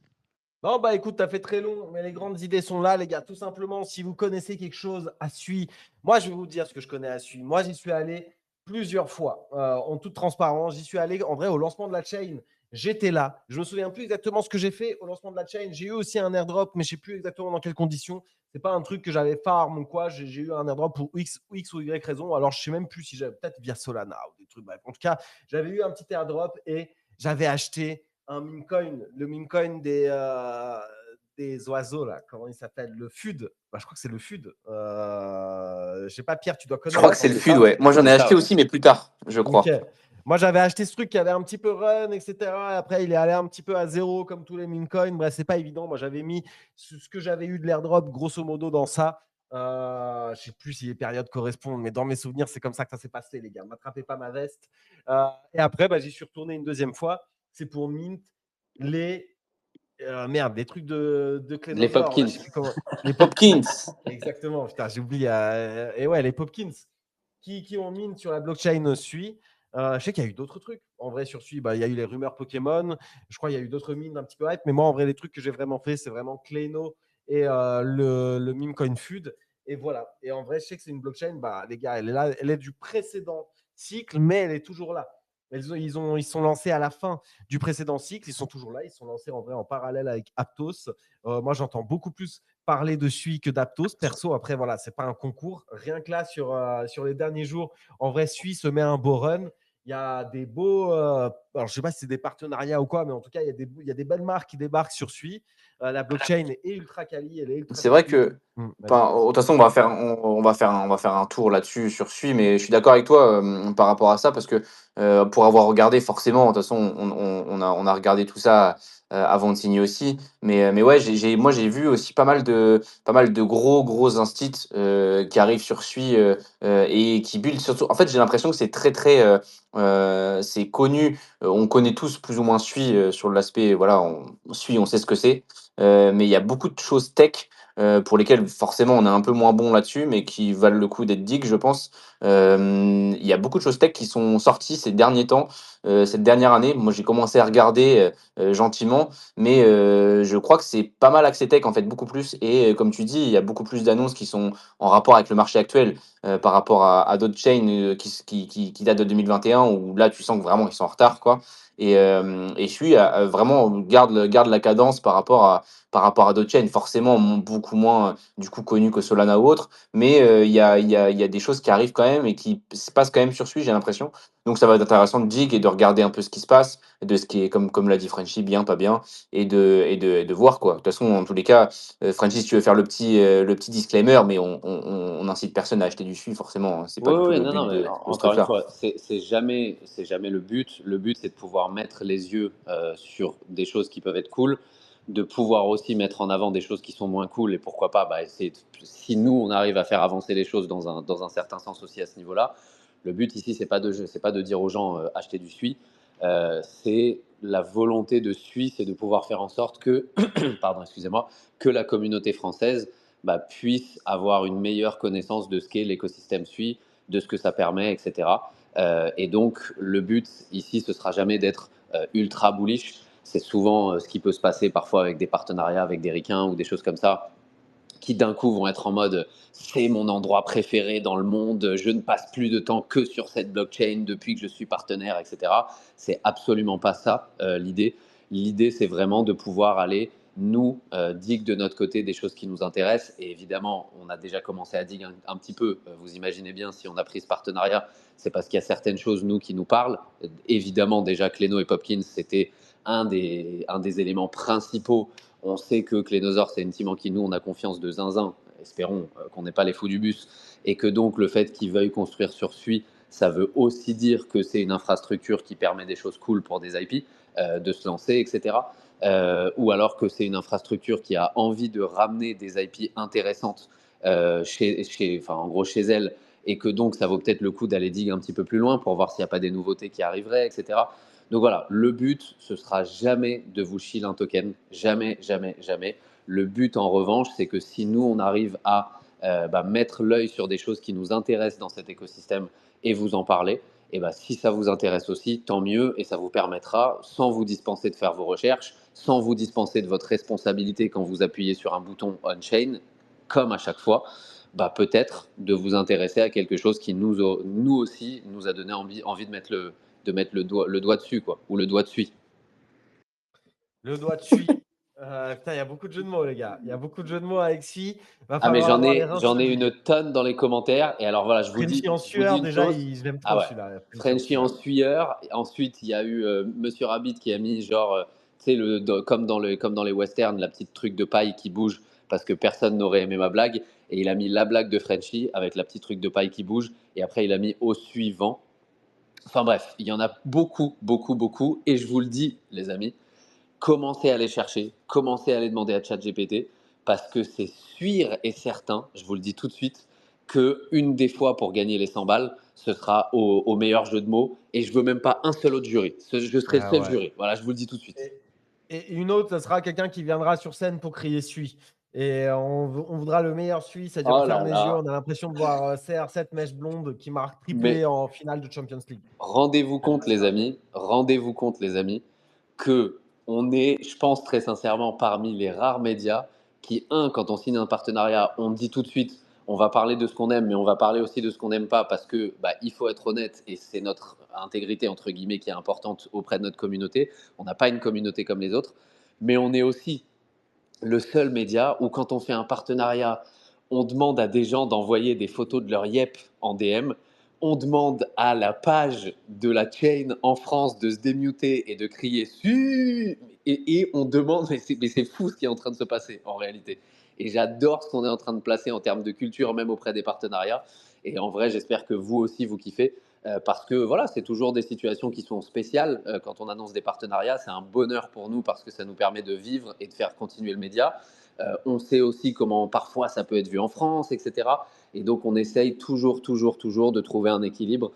non, bah écoute, tu as fait très long, mais les grandes idées sont là, les gars. Tout simplement, si vous connaissez quelque chose à Sui, moi je vais vous dire ce que je connais à Sui. Moi, j'y suis allé plusieurs fois, en toute transparence. J'y suis allé en vrai au lancement de la chain. J'étais là. Je me souviens plus exactement ce que j'ai fait au lancement de la chain. J'ai eu aussi un airdrop, mais je sais plus exactement dans quelles conditions. C'est pas un truc que j'avais farm ou quoi. J'ai eu un airdrop pour X ou Y raison. Alors, je sais même plus si j'avais peut-être via Solana ou des trucs. Bref, en tout cas, j'avais eu un petit airdrop et j'avais acheté un meme coin, le meme coin des oiseaux, là. Comment il s'appelle? Le FUD. Je crois que c'est le FUD. Je sais pas, Pierre, tu dois Je crois connaître. que c'est le C'est FUD, ça, ouais. Moi, j'en ai c'est ça, acheté ouais. aussi, mais plus tard, je Ok. crois. Moi, j'avais acheté ce truc qui avait un petit peu run, etc. Après, il est allé un petit peu à zéro, comme tous les meme coins. Bref, c'est pas évident. Moi, j'avais mis ce que j'avais eu de l'airdrop, grosso modo, dans ça. Je sais plus si les périodes correspondent, mais dans mes souvenirs, c'est comme ça que ça s'est passé, les gars. M'attrapez pas ma veste. Et après, j'y suis retourné une deuxième fois. C'est pour mint les merde, les trucs de Les Clénosaure, là, Popkins. je sais plus comment. Les Popkins. Exactement, putain, j'ai oublié. Et ouais, les Popkins qui ont mine sur la blockchain Sui. Je sais qu'il y a eu d'autres trucs. En vrai, sur Sui, il y a eu les rumeurs Pokémon. Je crois qu'il y a eu d'autres mines un petit peu hype. Mais moi, en vrai, les trucs que j'ai vraiment fait, c'est vraiment Cléno et le meme coin Fud. Et voilà. Et en vrai, je sais que c'est une blockchain. Les gars, elle est là, elle est du précédent cycle, mais elle est toujours là. Ils sont lancés à la fin du précédent cycle. Ils sont toujours là. Ils sont lancés en vrai en parallèle avec Aptos. Moi, j'entends beaucoup plus parler de Sui que d'Aptos. Perso, après, voilà, c'est pas un concours. Rien que là, sur les derniers jours, en vrai, Sui se met un beau run. Il y a des beaux. Alors, je sais pas si c'est des partenariats ou quoi, mais en tout cas, il y a des belles marques qui débarquent sur Sui. La blockchain est ultra quali. Elle est ultra C'est vrai sécure. que, Vas-y. de toute façon, on va faire un tour là-dessus sur Sui, mais je suis d'accord avec toi par rapport à ça, parce que pour avoir regardé, forcément, de toute façon, on a regardé tout ça avant de signer aussi. Mais ouais, moi, j'ai vu aussi pas mal de gros instits qui arrivent sur Sui et qui build surtout. En fait, j'ai l'impression que c'est très, très. C'est connu. On connaît tous plus ou moins Sui sur l'aspect, voilà, Sui, on sait ce que c'est. Mais il y a beaucoup de choses tech pour lesquelles forcément on est un peu moins bon là-dessus, mais qui valent le coup d'être dig, je pense. Il y a beaucoup de choses tech qui sont sorties ces derniers temps, cette dernière année. Moi, j'ai commencé à regarder gentiment, mais je crois que c'est pas mal axé tech en fait, beaucoup plus. Et comme tu dis, il y a beaucoup plus d'annonces qui sont en rapport avec le marché actuel par rapport à d'autres chains qui datent de 2021, où là tu sens que vraiment ils sont en retard, quoi. Et je suis vraiment garde la cadence par rapport à d'autres chaînes, forcément beaucoup moins du coup connues que Solana ou autre, mais il y a des choses qui arrivent quand même et qui se passent quand même sur Sui, j'ai l'impression. Donc ça va être intéressant de dig et de regarder un peu ce qui se passe, de ce qui est, comme l'a dit Frenchy, bien, pas bien, et de voir quoi. De toute façon, en tous les cas, Frenchy, si tu veux faire le petit disclaimer, mais on n'incite personne à acheter du Sui, forcément, hein. C'est pas Oui, du tout oui, le non, non, but mais de ce encore une truc-là. fois, c'est jamais le but. Le but, c'est de pouvoir mettre les yeux sur des choses qui peuvent être cool, de pouvoir aussi mettre en avant des choses qui sont moins cool et pourquoi pas, essayer si nous, on arrive à faire avancer les choses dans un certain sens aussi à ce niveau-là. Le but ici, c'est pas de dire aux gens achetez du Sui. C'est la volonté de Sui, c'est de pouvoir faire en sorte que, pardon, excusez-moi, que la communauté française puisse avoir une meilleure connaissance de ce qu'est l'écosystème Sui, de ce que ça permet, etc. Et donc, le but ici, ce sera jamais d'être ultra bullish. C'est souvent ce qui peut se passer parfois avec des partenariats avec des ricains ou des choses comme ça, qui d'un coup vont être en mode c'est mon endroit préféré dans le monde, je ne passe plus de temps que sur cette blockchain depuis que je suis partenaire, etc. C'est absolument pas ça l'idée. L'idée, c'est vraiment de pouvoir aller nous dig de notre côté des choses qui nous intéressent. Et évidemment, on a déjà commencé à dig un petit peu. Vous imaginez bien, si on a pris ce partenariat, c'est parce qu'il y a certaines choses, nous, qui nous parlent. Évidemment, déjà, Cléno et Popkins, c'était un des éléments principaux. On sait que Clénosaure, c'est une team en qui nous, on a confiance de zinzin. Espérons qu'on n'est pas les fous du bus. Et que donc, le fait qu'ils veuillent construire sur Sui, ça veut aussi dire que c'est une infrastructure qui permet des choses cool pour des IP, de se lancer, etc. Ou alors que c'est une infrastructure qui a envie de ramener des IP intéressantes en gros chez elle, et que donc ça vaut peut-être le coup d'aller dig un petit peu plus loin pour voir s'il n'y a pas des nouveautés qui arriveraient, etc. Donc voilà, le but, ce sera jamais de vous shield un token. Jamais, jamais, jamais. Le but, en revanche, c'est que si nous, on arrive à mettre l'œil sur des choses qui nous intéressent dans cet écosystème et vous en parler, et si ça vous intéresse aussi, tant mieux, et ça vous permettra, sans vous dispenser de faire vos recherches, sans vous dispenser de votre responsabilité quand vous appuyez sur un bouton on-chain, comme à chaque fois, peut-être de vous intéresser à quelque chose qui nous aussi nous a donné envie de mettre le doigt dessus, quoi, ou le doigt dessus. Le doigt dessus. Putain, il y a beaucoup de jeux de mots, les gars. Il y a beaucoup de jeux de mots avec Sui. Va Ah, mais falloir j'en avoir les ai, reins j'en ai solides. une tonne dans les commentaires. Et alors voilà, je vous dis, Frenchy en je vous dis sueur, une déjà, chose. je l'aime Ah trop ouais, celui-là. Frenchy en Frenchy en sueur. sueur. Ensuite, il y a eu Monsieur Rabbit qui a mis genre, tu sais, comme dans les westerns, la petite truc de paille qui bouge parce que personne n'aurait aimé ma blague. Et il a mis la blague de Frenchy avec la petite truc de paille qui bouge. Et après, il a mis au suivant. Enfin bref, il y en a beaucoup, beaucoup, beaucoup. Et je vous le dis, les amis, commencez à les chercher, commencez à les demander à ChatGPT, parce que c'est sûr et certain, je vous le dis tout de suite, qu'une des fois pour gagner les 100 balles, ce sera au meilleur jeu de mots. Et je veux même pas un seul autre jury. Je serai le Ah seul ouais. jury. Voilà, je vous le dis tout de suite. Et une autre, ça sera quelqu'un qui viendra sur scène pour crier Suis. Et on voudra le meilleur Suis, c'est-à-dire on Oh là ferme les yeux, là. on a l'impression de voir CR7 mèche blonde qui marque triplé Mais en finale de Champions League. rendez-vous compte, les amis, que on est, je pense très sincèrement, parmi les rares médias qui, quand on signe un partenariat, on dit tout de suite, on va parler de ce qu'on aime, mais on va parler aussi de ce qu'on n'aime pas, parce que il faut être honnête, et c'est notre intégrité, entre guillemets, qui est importante auprès de notre communauté. On n'a pas une communauté comme les autres, mais on est aussi le seul média où quand on fait un partenariat, on demande à des gens d'envoyer des photos de leur yep en DM. On demande à la page de la chain en France de se démuter et de crier su. Et on demande, mais c'est fou ce qui est en train de se passer en réalité. Et j'adore ce qu'on est en train de placer en termes de culture, même auprès des partenariats. Et en vrai, j'espère que vous aussi, vous kiffez. Parce que voilà, c'est toujours des situations qui sont spéciales. Quand on annonce des partenariats, c'est un bonheur pour nous parce que ça nous permet de vivre et de faire continuer le média. On sait aussi comment parfois ça peut être vu en France, etc. Et donc on essaye toujours, toujours, toujours de trouver un équilibre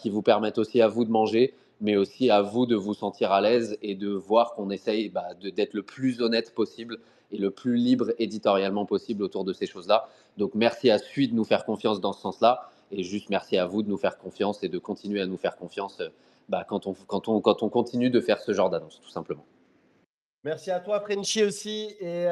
qui vous permette aussi à vous de manger, mais aussi à vous de vous sentir à l'aise et de voir qu'on essaye d'être le plus honnête possible et le plus libre éditorialement possible autour de ces choses-là. Donc merci à Sui de nous faire confiance dans ce sens-là. Et juste merci à vous de nous faire confiance et de continuer à nous faire confiance quand on continue de faire ce genre d'annonce, tout simplement. Merci à toi, Frenchy aussi. Et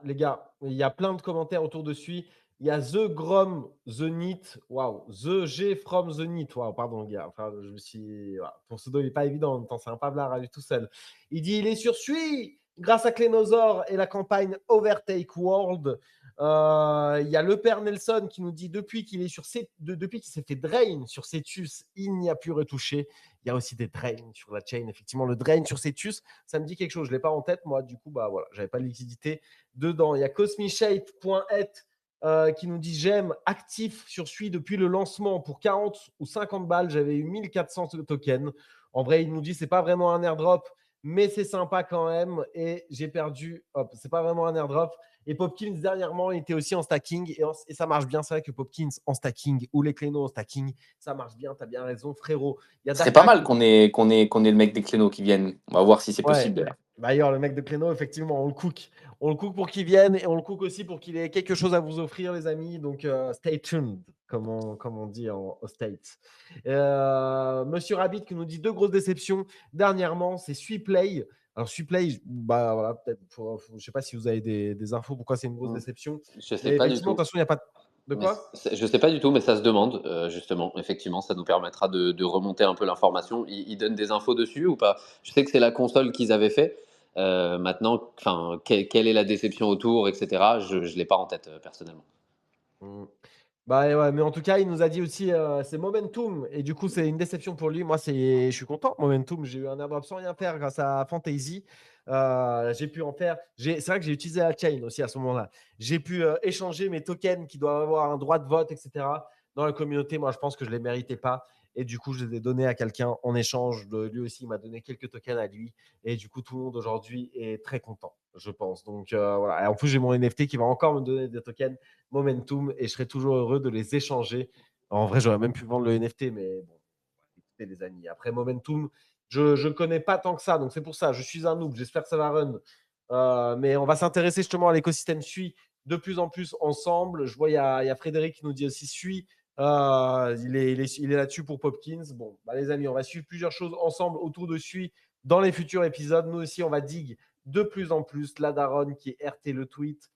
les gars, il y a plein de commentaires autour de celui. Il y a The Grom, The Neat, waouh, The G from The Neat, waouh, pardon, gars. Enfin, je me suis. Voilà. Ton pseudo, il n'est pas évident en même temps, c'est un pablard à lui tout seul. Il dit il est sur Sui grâce à Clénosaur et la campagne Overtake World. Il y a le père Nelson qui nous dit depuis qu'il est depuis qu'il s'est fait drain sur Cetus, il n'y a plus retouché. Il y a aussi des drains sur la chain. Effectivement, le drain sur Cetus, ça me dit quelque chose. Je ne l'ai pas en tête, moi. Du coup, voilà, je n'avais pas de liquidité dedans. Il y a cosmishape.et qui nous dit j'aime actif sur Sui depuis le lancement pour 40 ou 50 balles. J'avais eu 1400 tokens. En vrai, il nous dit c'est pas vraiment un airdrop, mais c'est sympa quand même. Et j'ai perdu. Hop, c'est pas vraiment un airdrop. Et Popkins, dernièrement, il était aussi en stacking. Et ça marche bien. C'est vrai que Popkins en stacking ou les Clénos en stacking, ça marche bien. Tu as bien raison, frérot. Il y a Ce serait pas Daka mal qui. qu'on ait le mec des Clénos qui vienne. On va voir si c'est Ouais. possible d'ailleurs. D'ailleurs, le mec de Cléno, effectivement, on le cook. On le cook pour qu'il vienne et on le cook aussi pour qu'il ait quelque chose à vous offrir, les amis. Donc, stay tuned, comme on dit aux States. Monsieur Rabbit qui nous dit deux grosses déceptions. Dernièrement, c'est Suiplay. Alors, Suiplay, voilà, peut-être, je ne sais pas si vous avez des infos pourquoi c'est une grosse déception. Je sais Mais pas du effectivement, de tout. toute façon, il n'y a pas de Mais quoi. je sais pas du tout, mais ça se demande, justement. Effectivement, ça nous permettra de remonter un peu l'information. Ils donnent des infos dessus ou pas? Je sais que c'est la console qu'ils avaient fait. Maintenant, quelle est la déception autour, etc. Je ne l'ai pas en tête, personnellement. Mm. Ouais, mais en tout cas, il nous a dit aussi c'est Momentum. Et du coup, c'est une déception pour lui. Moi, je suis content. Momentum, j'ai eu un airdrop sans rien faire grâce à Fantasy. J'ai pu en faire. C'est vrai que j'ai utilisé la chain aussi à ce moment-là. J'ai pu échanger mes tokens qui doivent avoir un droit de vote, etc. Dans la communauté. Moi, je pense que je ne les méritais pas. Et du coup, je les ai donnés à quelqu'un en échange. Lui aussi, il m'a donné quelques tokens à lui. Et du coup, tout le monde aujourd'hui est très content, je pense. Donc, voilà. Et en plus, j'ai mon NFT qui va encore me donner des tokens Momentum et je serais toujours heureux de les échanger. En vrai, j'aurais même pu vendre le NFT, mais bon, écoutez les amis. Après Momentum, je ne connais pas tant que ça, donc c'est pour ça. Je suis un noob, j'espère que ça va run. Mais on va s'intéresser justement à l'écosystème Sui de plus en plus ensemble. Je vois, il y a Frédéric qui nous dit aussi Sui. Il est là-dessus pour Popkins. Bon, les amis, on va suivre plusieurs choses ensemble autour de Sui dans les futurs épisodes. Nous aussi, on va dig de plus en plus. La daronne qui est RT le tweet.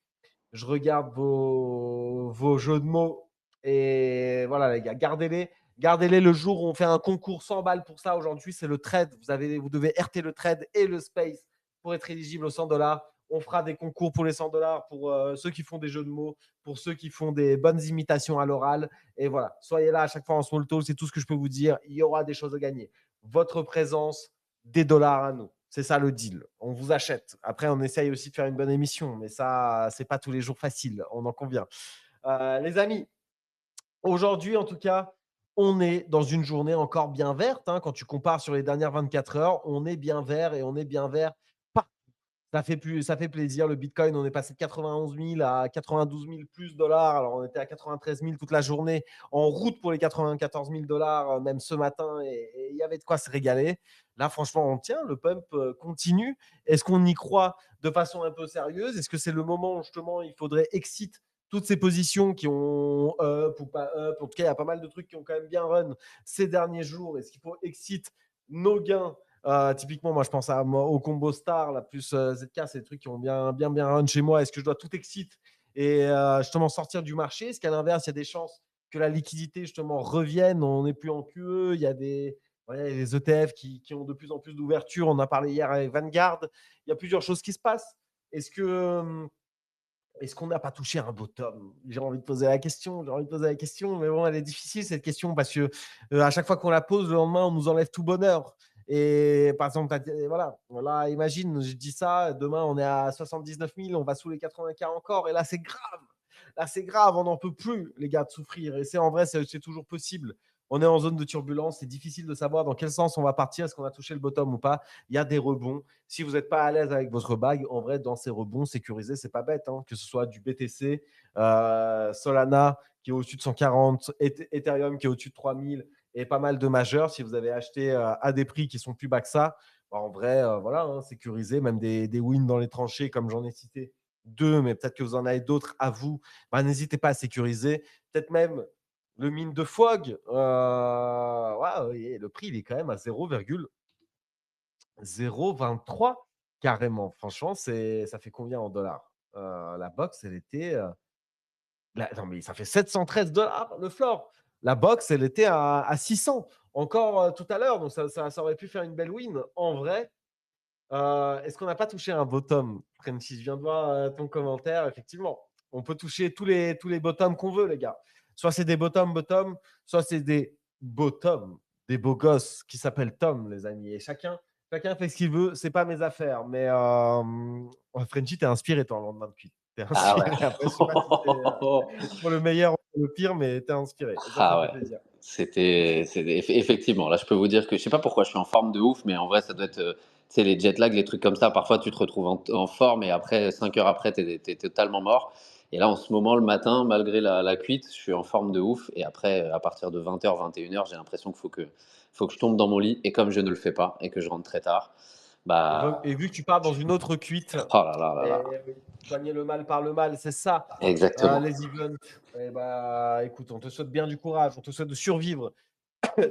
Je regarde vos jeux de mots. Et voilà, les gars, gardez-les. Gardez-les le jour où on fait un concours 100 balles pour ça. Aujourd'hui, c'est le trade. Vous devez RT le trade et le space pour être éligible aux 100 dollars. On fera des concours pour les 100 dollars pour ceux qui font des jeux de mots, pour ceux qui font des bonnes imitations à l'oral. Et voilà, soyez là à chaque fois en small talk. C'est tout ce que je peux vous dire. Il y aura des choses à gagner. Votre présence, des dollars à nous. C'est ça le deal. On vous achète. Après, on essaye aussi de faire une bonne émission, mais ça, c'est pas tous les jours facile. On en convient. Les amis, aujourd'hui, en tout cas, on est dans une journée encore bien verte, hein. Quand tu compares sur les dernières 24 heures, on est bien vert et on est bien vert partout. Ça fait plaisir. Le Bitcoin, on est passé de 91 000 à 92 000 plus dollars. Alors, on était à 93 000 toute la journée, en route pour les 94 000 dollars, même ce matin. Et il y avait de quoi se régaler. Là, franchement, on tient. Le pump continue. Est-ce qu'on y croit de façon un peu sérieuse? Est-ce que c'est le moment où, justement, il faudrait exit toutes ces positions qui ont up ou pas up? En tout cas, il y a pas mal de trucs qui ont quand même bien run ces derniers jours. Est-ce qu'il faut exit nos gains? Typiquement, moi, je pense au combo star, la plus ZK, c'est des trucs qui ont bien run chez moi. Est-ce que je dois tout exit et justement sortir du marché? Est-ce qu'à l'inverse, il y a des chances que la liquidité justement revienne? On n'est plus en QE. Il y a des ETF qui ont de plus en plus d'ouverture. On en a parlé hier avec Vanguard. Il y a plusieurs choses qui se passent. Est-ce qu'on n'a pas touché un bottom? J'ai envie de poser la question, mais bon, elle est difficile cette question parce que à chaque fois qu'on la pose, le lendemain, on nous enlève tout bonheur. Et par exemple, voilà, imagine, je dis ça, demain on est à 79 000, on va sous les 80K encore, et là c'est grave. Là c'est grave, on n'en peut plus, les gars, de souffrir. Et c'est en vrai, c'est toujours possible. On est en zone de turbulence, c'est difficile de savoir dans quel sens on va partir, est-ce qu'on a touché le bottom ou pas. Il y a des rebonds. Si vous n'êtes pas à l'aise avec votre bague, en vrai, dans ces rebonds sécurisés, c'est pas bête, hein. Que ce soit du BTC, Solana qui est au-dessus de 140, Ethereum qui est au-dessus de 3000 et pas mal de majeurs. Si vous avez acheté à des prix qui sont plus bas que ça, bah, en vrai, voilà, hein, sécurisé, même des wins dans les tranchées, comme j'en ai cité deux, mais peut-être que vous en avez d'autres à vous. Bah, n'hésitez pas à sécuriser. Peut-être même le mine de Fog. Ouais, le prix, il est quand même à 0,23 carrément. Franchement, ça fait combien en dollars? La box, elle était. Non, mais ça fait 713 dollars le floor. La box, elle était à 600 encore tout à l'heure. Donc, ça aurait pu faire une belle win. En vrai, est-ce qu'on n'a pas touché un bottom? Frenchy, je viens de voir ton commentaire. Effectivement, on peut toucher tous les bottoms qu'on veut, les gars. Soit c'est des bottom, soit c'est des bottoms, des beaux gosses qui s'appellent Tom, les amis. Et chacun fait ce qu'il veut. C'est pas mes affaires. Mais Frenchy, t'es inspiré, toi, en lendemain de cuite. T'es Ah inspiré. Après, je sais pas si c'est ouais. pour le meilleur ou pour le pire, mais t'es inspiré. Et ça Ah fait ouais, plaisir. effectivement. Là, je peux vous dire que je sais pas pourquoi je suis en forme de ouf, mais en vrai, ça doit être, tu sais, les jet lag, les trucs comme ça. Parfois, tu te retrouves en forme et après, 5 heures après, t'es totalement mort. Et là, en ce moment, le matin, malgré la cuite, je suis en forme de ouf. Et après, à partir de 20 h, 21 h, j'ai l'impression qu'il faut que je tombe dans mon lit. Et comme je ne le fais pas et que je rentre très tard, bah, Et vu que tu pars dans une autre cuite, oh là là là là. et oui, soigner le mal par le mal, c'est ça, Exactement. les events. Et bah, écoute, on te souhaite bien du courage, on te souhaite de survivre,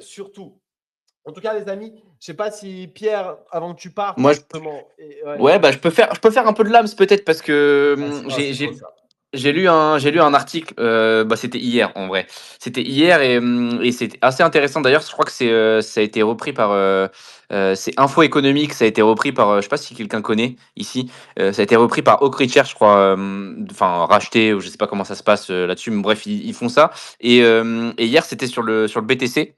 surtout. En tout cas, les amis, je sais pas si Pierre, avant que tu partes, Moi, justement, ouais, ouais, bah, je peux faire un peu de lams peut-être parce que c'est beau ça. j'ai lu un article, bah, c'était hier en vrai. C'était hier et c'était assez intéressant d'ailleurs. Je crois que ça a été repris par c'est Info Économique, ça a été repris par je sais pas si quelqu'un connaît ici. Ça a été repris par Oak Research, je crois, enfin racheté ou je sais pas comment ça se passe là-dessus. Mais bref, ils font ça. Et hier c'était sur le BTC.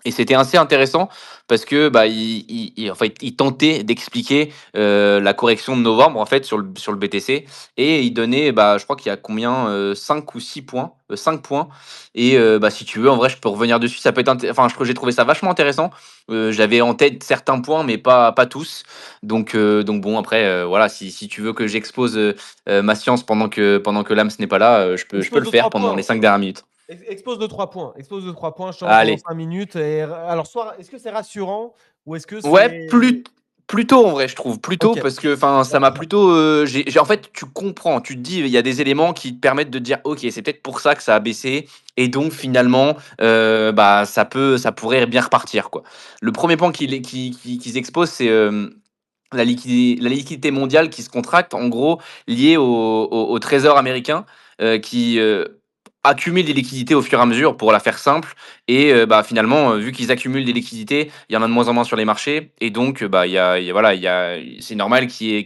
Et c'était assez intéressant parce que bah, en fait, il tentait d'expliquer la correction de novembre en fait sur le BTC et il donnait, bah, je crois qu'il y a combien 5 ou 6 points, 5 points. Et bah, si tu veux, en vrai, je peux revenir dessus. Ça peut être, enfin, j'ai trouvé ça vachement intéressant. J'avais en tête certains points, mais pas tous. Donc bon, après, voilà, si tu veux que j'expose ma science pendant que Lams n'est pas là, je peux Expose le de faire 3 pendant les points. 5 dernières minutes. Expose de 3 points. Expose de 3 points, je t'en pendant Allez. 5 minutes. Et alors, soit, est-ce que c'est rassurant ou est-ce que Ouais, c'est. plutôt en vrai, je trouve. Plutôt Ok, parce que enfin, ça m'a d'accord. plutôt. En fait, tu comprends, tu te dis, il y a des éléments qui te permettent de te dire, ok, c'est peut-être pour ça que ça a baissé. Et donc, finalement, bah, ça pourrait bien repartir, quoi. Le premier point qu'ils exposent, c'est la liquidité mondiale qui se contracte, en gros, liée au trésor américain qui accumule des liquidités au fur et à mesure, pour la faire simple. Et bah, finalement, vu qu'ils accumulent des liquidités, il y en a de moins en moins sur les marchés. Et donc, bah, voilà, c'est normal qu'il y ait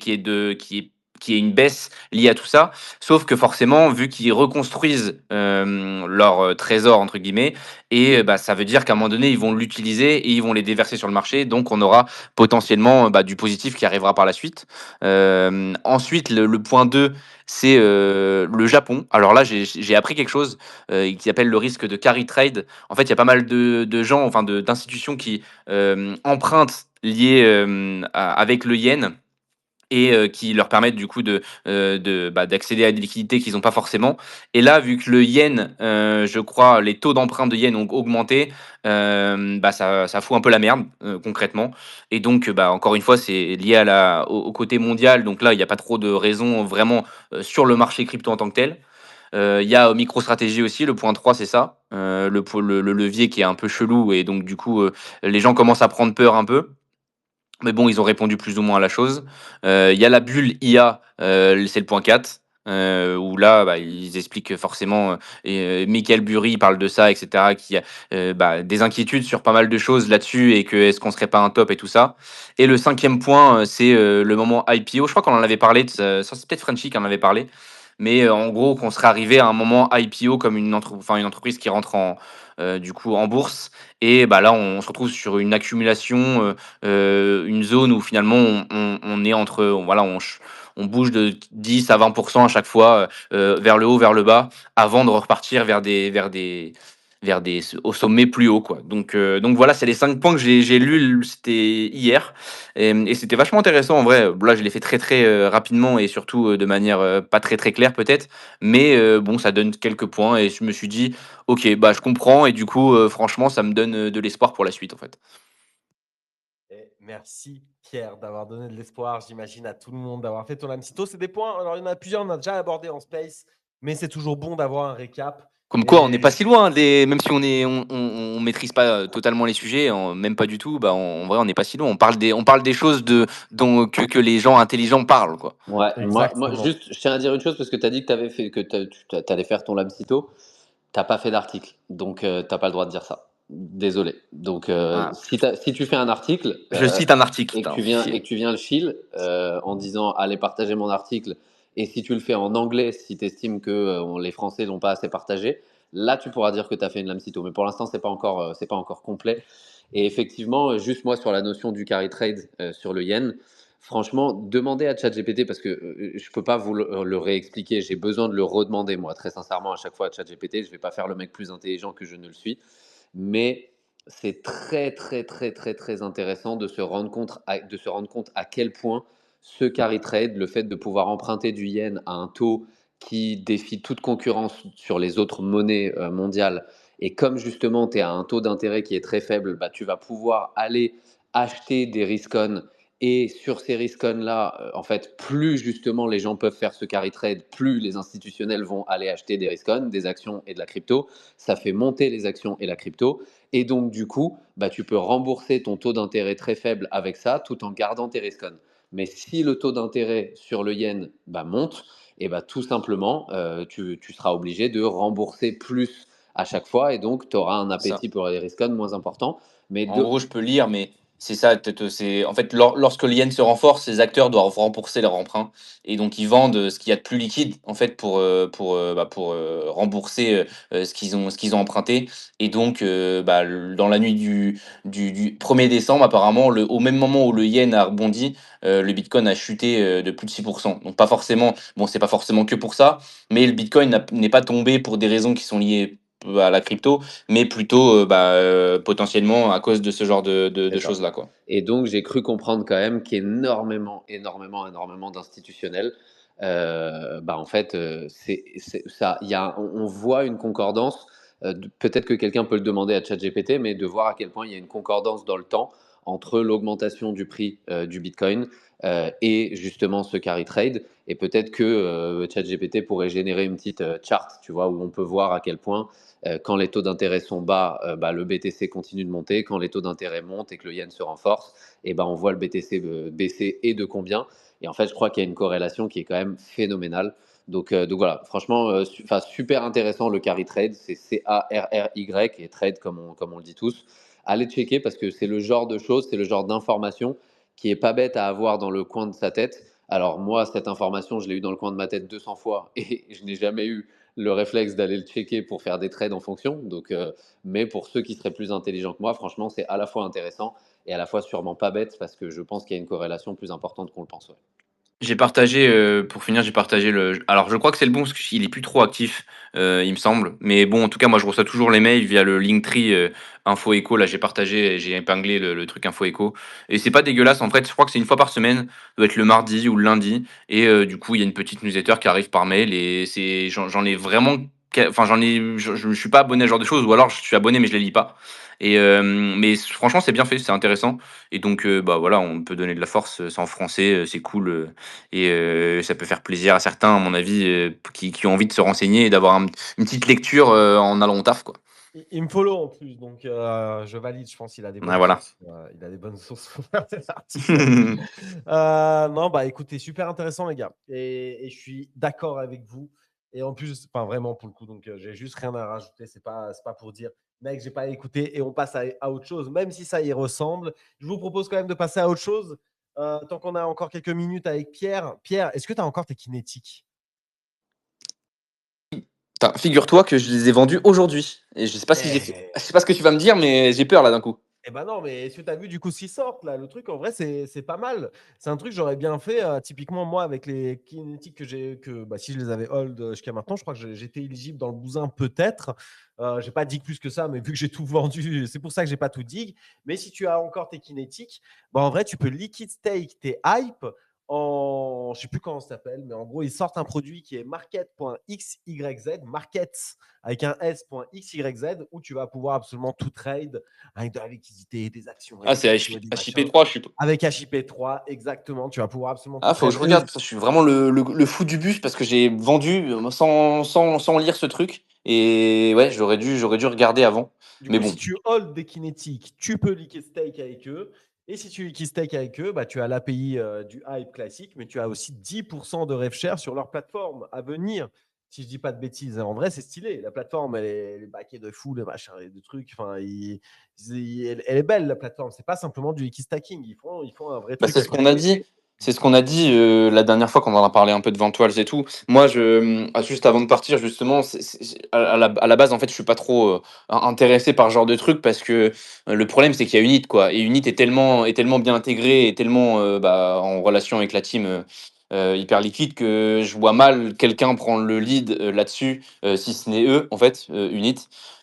qu'il y ait une baisse liée à tout ça. Sauf que forcément, vu qu'ils reconstruisent leur trésor, entre guillemets, et bah, ça veut dire qu'à un moment donné, ils vont l'utiliser et ils vont les déverser sur le marché. Donc, on aura potentiellement bah, du positif qui arrivera par la suite. Ensuite, le point 2, c'est le Japon. Alors là, j'ai appris quelque chose qui s'appelle le risque de carry trade. En fait, il y a pas mal de gens, enfin d'institutions qui empruntent liées avec le yen et qui leur permettent du coup d'accéder à des liquidités qu'ils n'ont pas forcément. Et là, vu que le yen, je crois, les taux d'emprunt de yen ont augmenté, bah, ça fout un peu la merde, concrètement. Et donc, bah, encore une fois, c'est lié au côté mondial. Donc là, il n'y a pas trop de raisons vraiment sur le marché crypto en tant que tel. Il y a MicroStrategy aussi, le point 3 c'est ça, le levier qui est un peu chelou et donc du coup les gens commencent à prendre peur un peu. Mais bon, ils ont répondu plus ou moins à la chose. Il y a la bulle IA, c'est le point 4, où là, bah, ils expliquent forcément, Michael Burry parle de ça, etc., qu'il y a bah, des inquiétudes sur pas mal de choses là-dessus et que est-ce qu'on serait pas un top et tout ça. Et le cinquième point, c'est le moment IPO. Je crois qu'on en avait parlé, ça c'est peut-être Frenchy qui en avait parlé, mais en gros, qu'on serait arrivé à un moment IPO comme une entreprise qui rentre du coup en bourse. Et bah, là, on se retrouve sur une accumulation, une zone où finalement on est entre, voilà, on bouge de 10 à 20% à chaque fois vers le haut, vers le bas, avant de repartir au sommet plus haut, quoi. Donc voilà, c'est les 5 points que j'ai lus, c'était hier, et c'était vachement intéressant en vrai. Là, je l'ai fait très très rapidement et surtout de manière pas très très claire peut-être, mais bon, ça donne quelques points et je me suis dit, ok, bah je comprends et du coup, franchement, ça me donne de l'espoir pour la suite en fait. Et merci Pierre d'avoir donné de l'espoir, j'imagine, à tout le monde, d'avoir fait ton AMCITO. C'est des points, alors il y en a plusieurs, on a déjà abordé en space, mais c'est toujours bon d'avoir un récap. Comme quoi, on n'est pas Et si loin, même si on maîtrise pas totalement les sujets, même pas du tout, bah en vrai, on n'est pas si loin. On parle des choses que les gens intelligents parlent, quoi. Ouais, moi, exactement. juste, je tiens à dire une chose parce que tu as dit que tu allais faire ton labsito. T'as pas fait d'article, donc t'as pas le droit de dire ça. Désolé. Donc Ah, si tu fais un article je cite un article, et que putain, tu viens chier. le chill en disant allez partager mon article, et si tu le fais en anglais, si tu estimes que les Français l'ont pas assez partagé, là tu pourras dire que tu as fait une lamcito. Mais pour l'instant c'est pas encore complet. Et effectivement, juste moi sur la notion du carry trade sur le yen. Franchement, demandez à ChatGPT parce que je peux pas vous le réexpliquer. J'ai besoin de le redemander, moi, très sincèrement, à chaque fois à ChatGPT. Je vais pas faire le mec plus intelligent que je ne le suis. Mais c'est très, très, très, très, très intéressant de se rendre compte à quel point ce carry trade, le fait de pouvoir emprunter du yen à un taux qui défie toute concurrence sur les autres monnaies mondiales, et comme justement tu es à un taux d'intérêt qui est très faible, bah, tu vas pouvoir aller acheter des riscon. Et sur ces riscons-là, en fait, plus justement les gens peuvent faire ce carry trade, plus les institutionnels vont aller acheter des riscons, des actions et de la crypto. Ça fait monter les actions et la crypto. Et donc, du coup, bah, tu peux rembourser ton taux d'intérêt très faible avec ça tout en gardant tes riscons. Mais si le taux d'intérêt sur le yen bah, monte, et bah, tout simplement, tu seras obligé de rembourser plus à chaque fois. Et donc, tu auras un Ça. appétit pour les riscons moins important. Mais En gros, je peux lire, mais c'est ça. C'est en fait lorsque le yen se renforce, les acteurs doivent rembourser leur emprunt et donc ils vendent ce qu'il y a de plus liquide en fait pour rembourser ce qu'ils ont emprunté. Et donc bah, dans la nuit du 1er décembre, apparemment, au même moment où le yen a rebondi, le Bitcoin a chuté de plus de 6%. Donc pas forcément, bon, c'est pas forcément que pour ça, mais le Bitcoin n'est pas tombé pour des raisons qui sont liées à la crypto, mais plutôt potentiellement à cause de ce genre de C'est ça. choses-là, quoi. Et donc, j'ai cru comprendre quand même qu'énormément, énormément, énormément d'institutionnels, bah, en fait, ça, on voit une concordance. Peut-être que quelqu'un peut le demander à ChatGPT, mais de voir à quel point il y a une concordance dans le temps entre l'augmentation du prix du Bitcoin et justement ce carry trade. Et peut-être que ChatGPT pourrait générer une petite chart, tu vois, où on peut voir à quel point quand les taux d'intérêt sont bas, bah, le BTC continue de monter. Quand les taux d'intérêt montent et que le yen se renforce, et bah, on voit le BTC baisser et de combien. Et en fait, je crois qu'il y a une corrélation qui est quand même phénoménale. Donc voilà, franchement, super intéressant le carry trade. C'est CARRY et trade comme on le dit tous. Allez checker parce que c'est le genre de choses, c'est le genre d'information qui est pas bête à avoir dans le coin de sa tête Alors moi, cette information, je l'ai eu dans le coin de ma tête 200 fois et je n'ai jamais eu le réflexe d'aller le checker pour faire des trades en fonction. Donc, mais pour ceux qui seraient plus intelligents que moi, franchement, c'est à la fois intéressant et à la fois sûrement pas bête parce que je pense qu'il y a une corrélation plus importante qu'on le pense. Ouais. J'ai partagé, pour finir, j'ai partagé le alors je crois que c'est le bon parce qu'il est plus trop actif, il me semble. Mais bon, en tout cas, moi, je reçois toujours les mails via le Linktree, Info Écho. Là, j'ai partagé, j'ai épinglé le truc Info Écho et c'est pas dégueulasse. En fait, je crois que c'est une fois par semaine, ça doit être le mardi ou le lundi et du coup, il y a une petite newsletter qui arrive par mail et j'en ai vraiment enfin, je suis pas abonné à ce genre de choses ou alors je suis abonné mais je les lis pas et mais franchement, c'est bien fait, c'est intéressant et donc bah, voilà, on peut donner de la force, c'est en français, c'est cool, et ça peut faire plaisir à certains, à mon avis, qui ont envie de se renseigner et d'avoir une petite lecture en allant au taf, quoi. Il me follow en plus, donc je valide. Je pense qu'il a des Ouais, bonnes voilà. sources. Il a des bonnes sources pour faire cet article. Non, bah écoutez, super intéressant, les gars. Et je suis d'accord avec vous. Et en plus, enfin vraiment pour le coup, donc j'ai juste rien à rajouter. C'est pas pour dire, mec, j'ai pas écouté et on passe à autre chose, même si ça y ressemble. Je vous propose quand même de passer à autre chose. Tant qu'on a encore quelques minutes avec Pierre. Pierre, est-ce que tu as encore tes kinétiques? Putain, figure-toi que je les ai vendus aujourd'hui et je sais pas si j'ai fait Eh, je sais pas ce que tu vas me dire, mais j'ai peur là d'un coup. Eh ben non, mais est-ce que tu as vu du coup s'ils sortent là? Le truc en vrai, c'est pas mal. C'est un truc que j'aurais bien fait. Typiquement, moi, avec les kinétiques bah, si je les avais hold jusqu'à maintenant, je crois que j'étais éligible dans le bousin peut-être. J'ai pas dit plus que ça, mais vu que j'ai tout vendu, c'est pour ça que j'ai pas tout dig. Mais si tu as encore tes kinétiques, bah, en vrai, tu peux liquid stake tes hype je sais plus comment ça s'appelle, mais en gros, ils sortent un produit qui est market.xyz, markets avec un s.xyz, où tu vas pouvoir absolument tout trade avec de la liquidité, des actions et Ah, des c'est cryptos et des machins. HIP3, je suis Avec HIP3, exactement, tu vas pouvoir absolument tout ah, faut que trade. je regarde, parce que je suis vraiment le fou du bus parce que j'ai vendu, sans lire ce truc et ouais, j'aurais dû regarder avant, Du mais coup, si bon. tu hold des kinétiques, tu peux liquid stake avec eux. Et si tu liquid stake avec eux, bah, tu as l'API du hype classique, mais tu as aussi 10% de rev share sur leur plateforme à venir. Si je dis pas de bêtises, en vrai, c'est stylé. La plateforme, elle est backée de fou, les machins, et de trucs. Enfin, elle est belle, la plateforme. C'est pas simplement du liquid stacking. Ils font un vrai Bah, truc c'est à ce qu'on a côté. dit. C'est ce qu'on a dit la dernière fois quand on en a parlé un peu de Ventoiles et tout. Moi, juste avant de partir, justement, à la base, en fait, je suis pas trop intéressé par ce genre de truc parce que le problème, c'est qu'il y a Unit, quoi. Et Unit est tellement bien intégré et tellement bah, en relation avec la team hyper liquide que je vois mal quelqu'un prendre le lead là-dessus, si ce n'est eux, en fait, Unit.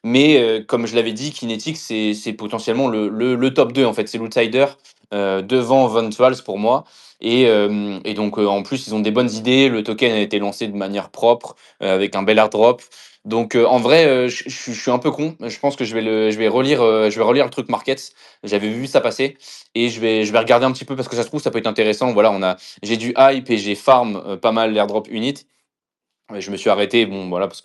Mais comme je l'avais dit, Kinetic, c'est potentiellement le top 2, en fait. C'est l'outsider devant Von Swals pour moi. Et donc, en plus, ils ont des bonnes idées. Le token a été lancé de manière propre, avec un bel airdrop. Donc, en vrai, je suis un peu con. Je pense que je vais relire le truc Markets. J'avais vu ça passer et je vais regarder un petit peu parce que ça se trouve, ça peut être intéressant. Voilà, j'ai du hype et j'ai farm pas mal l'airdrop unit. Ouais, je me suis arrêté, bon, voilà, parce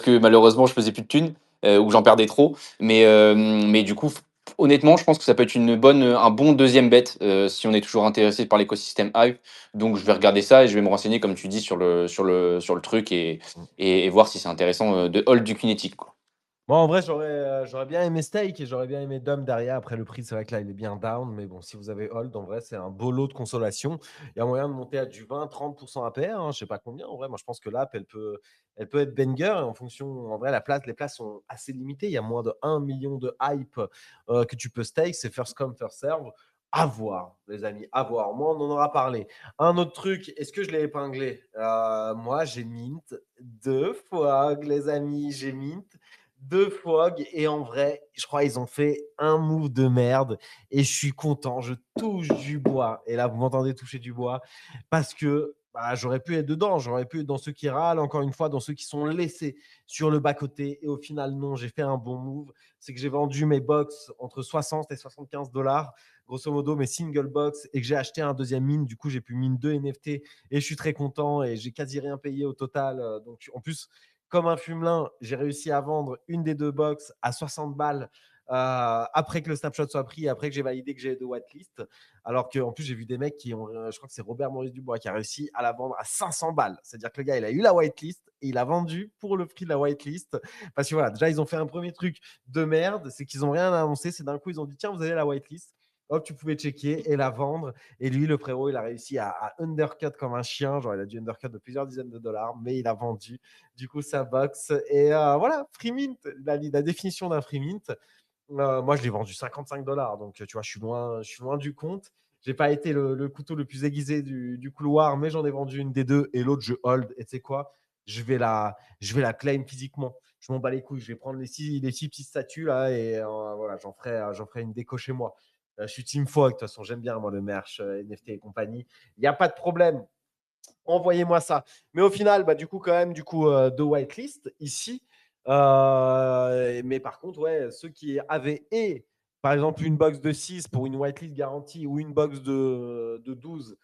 que malheureusement, je faisais plus de thunes, ou j'en perdais trop. Mais du coup, honnêtement, je pense que ça peut être un bon deuxième bet si on est toujours intéressé par l'écosystème Hive. Donc, je vais regarder ça et je vais me renseigner, comme tu dis, sur le truc et voir si c'est intéressant de hold du kinétique, quoi. Moi, en vrai, j'aurais bien aimé Steak et j'aurais bien aimé Dom derrière. Après, le prix, c'est vrai que là, il est bien down. Mais bon, si vous avez Hold, en vrai, c'est un beau lot de consolation. Il y a moyen de monter à du 20-30% APR. Je ne sais pas combien. En vrai, moi, je pense que l'app, elle peut être banger. Et en fonction, en vrai, les places sont assez limitées. Il y a moins de 1 million de hype que tu peux stake. C'est first come, first serve. À voir, les amis, à voir. Moi, on en aura parlé. Un autre truc, est-ce que je l'ai épinglé? Moi, j'ai mint 2 fois, les amis. J'ai mint 2 fois. Et en vrai, je crois qu'ils ont fait un move de merde. Et je suis content. Je touche du bois. Et là, vous m'entendez toucher du bois. Parce que bah, j'aurais pu être dedans. J'aurais pu être dans ceux qui râlent, encore une fois, dans ceux qui sont laissés sur le bas-côté. Et au final, non, j'ai fait un bon move. C'est que j'ai vendu mes box entre 60 et 75 dollars, grosso modo, mes single box, et que j'ai acheté un deuxième mine. Du coup, j'ai pu mine 2 NFT et je suis très content et j'ai quasi rien payé au total. Donc, en plus, comme un fumelin, j'ai réussi à vendre une des 2 box à 60 balles après que le snapshot soit pris, après que j'ai validé que j'ai de whitelist. Alors qu'en plus, j'ai vu des mecs qui ont, je crois que c'est Robert Maurice Dubois qui a réussi à la vendre à 500 balles. C'est-à-dire que le gars, il a eu la whitelist et il a vendu pour le prix de la whitelist. Parce que voilà, déjà, ils ont fait un premier truc de merde, c'est qu'ils n'ont rien annoncé. C'est d'un coup, ils ont dit, tiens, vous avez la whitelist. hop, tu pouvais checker et la vendre. Et lui, le frérot, il a réussi à undercut comme un chien. Genre, il a dû undercut de plusieurs dizaines de dollars, mais il a vendu du coup sa box. Et voilà, free mint, la définition d'un free mint. Moi, je l'ai vendu 55 dollars. Donc, tu vois, je suis loin du compte. J'ai pas été le couteau le plus aiguisé du couloir, mais j'en ai vendu une des deux et l'autre, je hold. Et tu sais quoi? Je vais la claim physiquement. Je m'en bats les couilles. Je vais prendre les six petites statues là et voilà, j'en ferai une déco chez moi. Je suis Team Fog. De toute façon, j'aime bien moi le merch, NFT et compagnie. Il n'y a pas de problème. Envoyez-moi ça. Mais au final, bah, du coup, quand même, deux whitelist ici. Mais par contre, ouais, ceux qui avaient par exemple, une box de 6 pour une whitelist garantie ou une box de 12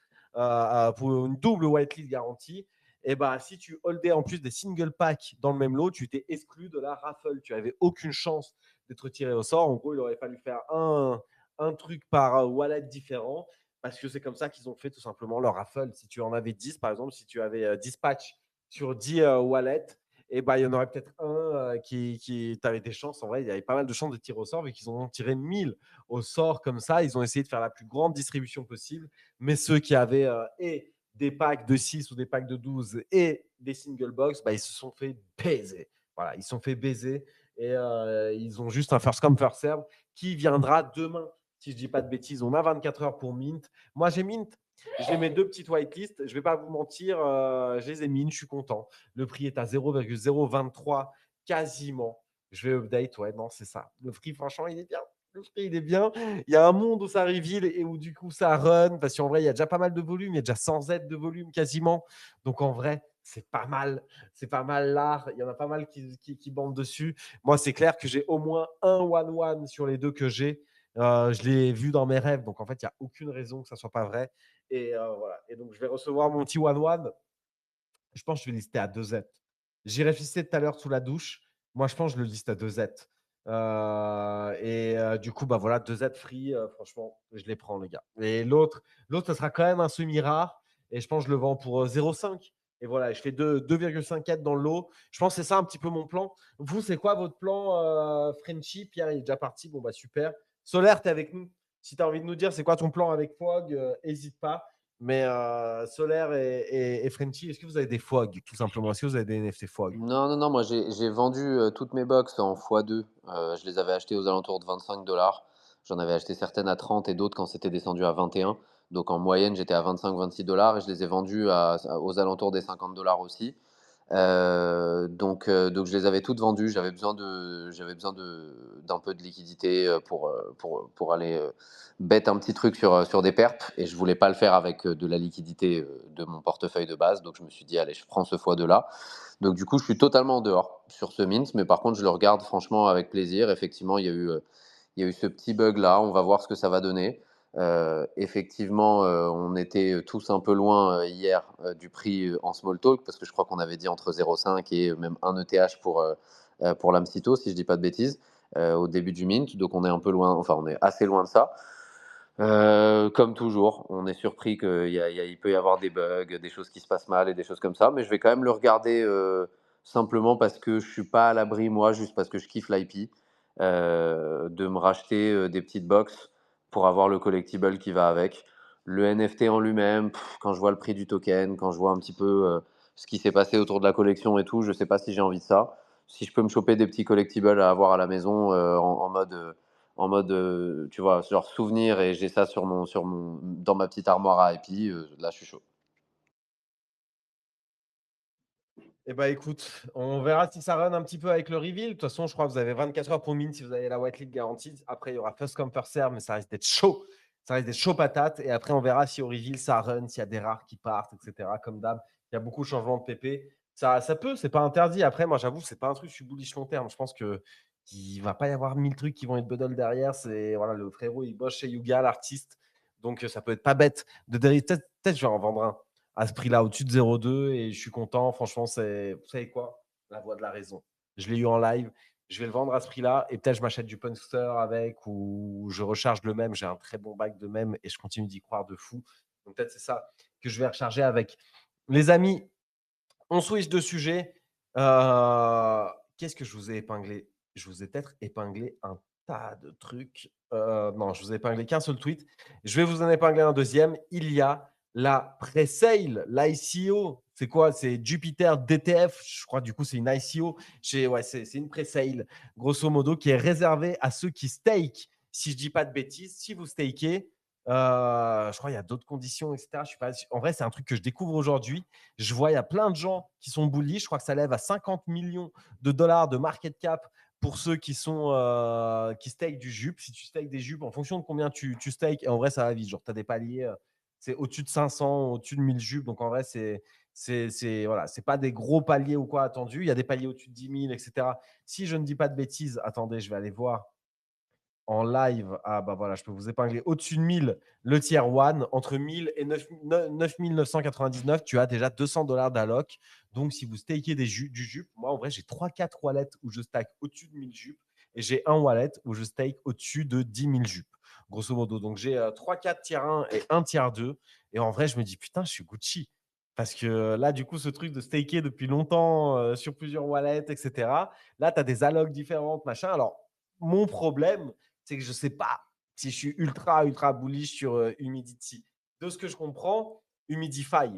pour une double whitelist garantie, et bah, si tu holdais en plus des single packs dans le même lot, tu t'es exclu de la raffle. Tu n'avais aucune chance d'être tiré au sort. En gros, il aurait fallu faire un truc par wallet différent parce que c'est comme ça qu'ils ont fait tout simplement leur raffle. Si tu en avais 10, par exemple, si tu avais 10 patchs sur 10 wallets, et ben, il y en aurait peut-être un qui tu avais des chances. En vrai, il y avait pas mal de chances de tirer au sort, vu qu'ils ont tiré 1000 au sort comme ça. Ils ont essayé de faire la plus grande distribution possible. Mais ceux qui avaient et des packs de 6 ou des packs de 12 et des single box, bah, ils se sont fait baiser. Voilà, ils se sont fait baiser et ils ont juste un first come, first serve qui viendra demain. Si je dis pas de bêtises, on a 24 heures pour mint. Moi, j'ai mint. J'ai mes deux petites whitelists. Je vais pas vous mentir, je les ai mint. Je suis content. Le prix est à 0,023 quasiment. Je vais update. Ouais, non, c'est ça. Le prix, franchement, il est bien. Le prix, il est bien. Il y a un monde où ça reveal et où du coup ça run. Parce qu'en vrai, il y a déjà pas mal de volume. Il y a déjà 100 Z de volume quasiment. Donc en vrai, c'est pas mal. C'est pas mal l'art. Il y en a pas mal qui bandent dessus. Moi, c'est clair que j'ai au moins un one-one sur les deux que j'ai. Je l'ai vu dans mes rêves. Donc en fait, il n'y a aucune raison que ça ne soit pas vrai. Et voilà. Et donc, je vais recevoir mon petit one-one. Je pense que je vais lister à 2 Z. J'ai réfléchi tout à l'heure sous la douche. Moi, je pense que je le liste à 2 Z. Du coup, bah voilà, 2 Z free. Franchement, je les prends, les gars. Et l'autre, ça sera quand même un semi-rare. Et je pense que je le vends pour 0,5. Et voilà, je fais 2,54 dans le lot. Je pense que c'est ça un petit peu mon plan. Vous, c'est quoi votre plan, Frenchy? Pierre, il est déjà parti. Bon, bah super. Solaire, tu es avec nous. Si tu as envie de nous dire c'est quoi ton plan avec Fog, n'hésite pas. Mais Solaire et Frenchy, est-ce que vous avez des FOG, tout simplement? Est-ce que vous avez des NFT FOG? Non, non, non, moi j'ai vendu toutes mes box en x2. Je les avais achetées aux alentours de 25 dollars. J'en avais acheté certaines à 30 et d'autres quand c'était descendu à 21. Donc en moyenne, j'étais à 25-26 dollars et je les ai vendues aux alentours des 50 dollars aussi. Donc je les avais toutes vendues. J'avais besoin d'un peu de liquidité pour aller bet un petit truc sur des perps. Et je voulais pas le faire avec de la liquidité de mon portefeuille de base. Donc je me suis dit, allez, je prends ce x2 là. Donc du coup, je suis totalement en dehors sur ce mint. Mais par contre, je le regarde franchement avec plaisir. Effectivement, il y a eu ce petit bug là. On va voir ce que ça va donner. Effectivement, on était tous un peu loin hier du prix en small talk parce que je crois qu'on avait dit entre 0,5 et même 1 ETH pour l'Amsito, si je dis pas de bêtises, au début du mint. Donc on est un peu loin, enfin on est assez loin de ça. Comme toujours, on est surpris qu'il peut y avoir des bugs, des choses qui se passent mal et des choses comme ça, mais je vais quand même le regarder simplement parce que je suis pas à l'abri, moi, juste parce que je kiffe l'IP, de me racheter des petites box pour avoir le collectible qui va avec. Le NFT en lui-même, quand je vois le prix du token, quand je vois un petit peu ce qui s'est passé autour de la collection et tout, je sais pas si j'ai envie de ça. Si je peux me choper des petits collectibles à avoir à la maison en mode, tu vois, genre souvenir et j'ai ça dans ma petite armoire à IP, là je suis chaud. Eh ben écoute, on verra si ça run un petit peu avec le reveal. De toute façon, je crois que vous avez 24 heures pour mint si vous avez la whitelist garantie. Après, il y aura first come, first serve, mais ça risque d'être chaud. Ça risque d'être chaud patate. Et après, on verra si au reveal ça run, s'il y a des rares qui partent, etc. Comme d'hab, il y a beaucoup de changements de PP. Ça peut, c'est pas interdit. Après, moi, j'avoue, c'est pas un truc, je suis bullish long terme. Je pense qu'il va pas y avoir 1000 trucs qui vont être bedol derrière. C'est voilà, le frérot, il bosse chez Yuga, l'artiste. Donc, ça peut être pas bête de derrière. Peut-être je vais en vendre un à ce prix-là, au-dessus de 0,2 et je suis content. Franchement, vous savez quoi? La voix de la raison. Je l'ai eu en live. Je vais le vendre à ce prix-là et peut-être je m'achète du Punster avec ou je recharge le même. J'ai un très bon bac de même et je continue d'y croire de fou. Donc peut-être c'est ça que je vais recharger avec. Les amis, on switch de sujet. Qu'est-ce que je vous ai épinglé? Je vous ai peut-être épinglé un tas de trucs. Non, je vous ai épinglé qu'un seul tweet. Je vais vous en épingler un deuxième. Il y a la pre-sale, l'ICO. C'est quoi? C'est Jupiter DTF. Je crois du coup, c'est une ICO. Ouais, c'est une pre-sale, grosso modo, qui est réservée à ceux qui stake. Si je dis pas de bêtises, si vous stakez, je crois qu'il y a d'autres conditions, etc. Je suis pas, en vrai, c'est un truc que je découvre aujourd'hui. Je vois, il y a plein de gens qui sont bullish. Je crois que ça lève à 50 millions de dollars de market cap pour ceux qui stake du jupe. Si tu stakes des jupes, en fonction de combien tu stakes, et en vrai, ça va vite. Genre, tu as des paliers, c'est au-dessus de 500, au-dessus de 1000 jupes. Donc, en vrai, voilà, c'est pas des gros paliers ou quoi attendus. Il y a des paliers au-dessus de 10 000, etc. Si je ne dis pas de bêtises, attendez, je vais aller voir en live. Ah, bah voilà, je peux vous épingler au-dessus de 1000 le tier 1. Entre 1000 et 9999, tu as déjà 200 dollars d'alloc. Donc, si vous stakez du jupe, moi, en vrai, j'ai 3-4 wallets où je stake au-dessus de 1000 jupes et j'ai un wallet où je stake au-dessus de 10 000 jupes, grosso modo. Donc, j'ai 3-4 tier 1 et un tier 2. Et en vrai, je me dis, putain, je suis Gucci. Parce que là, du coup, ce truc de staker depuis longtemps sur plusieurs wallets, etc., là, tu as des allocs différentes, machin. Alors, mon problème, c'est que je ne sais pas si je suis ultra, ultra bullish sur Humidity. De ce que je comprends, Humidify.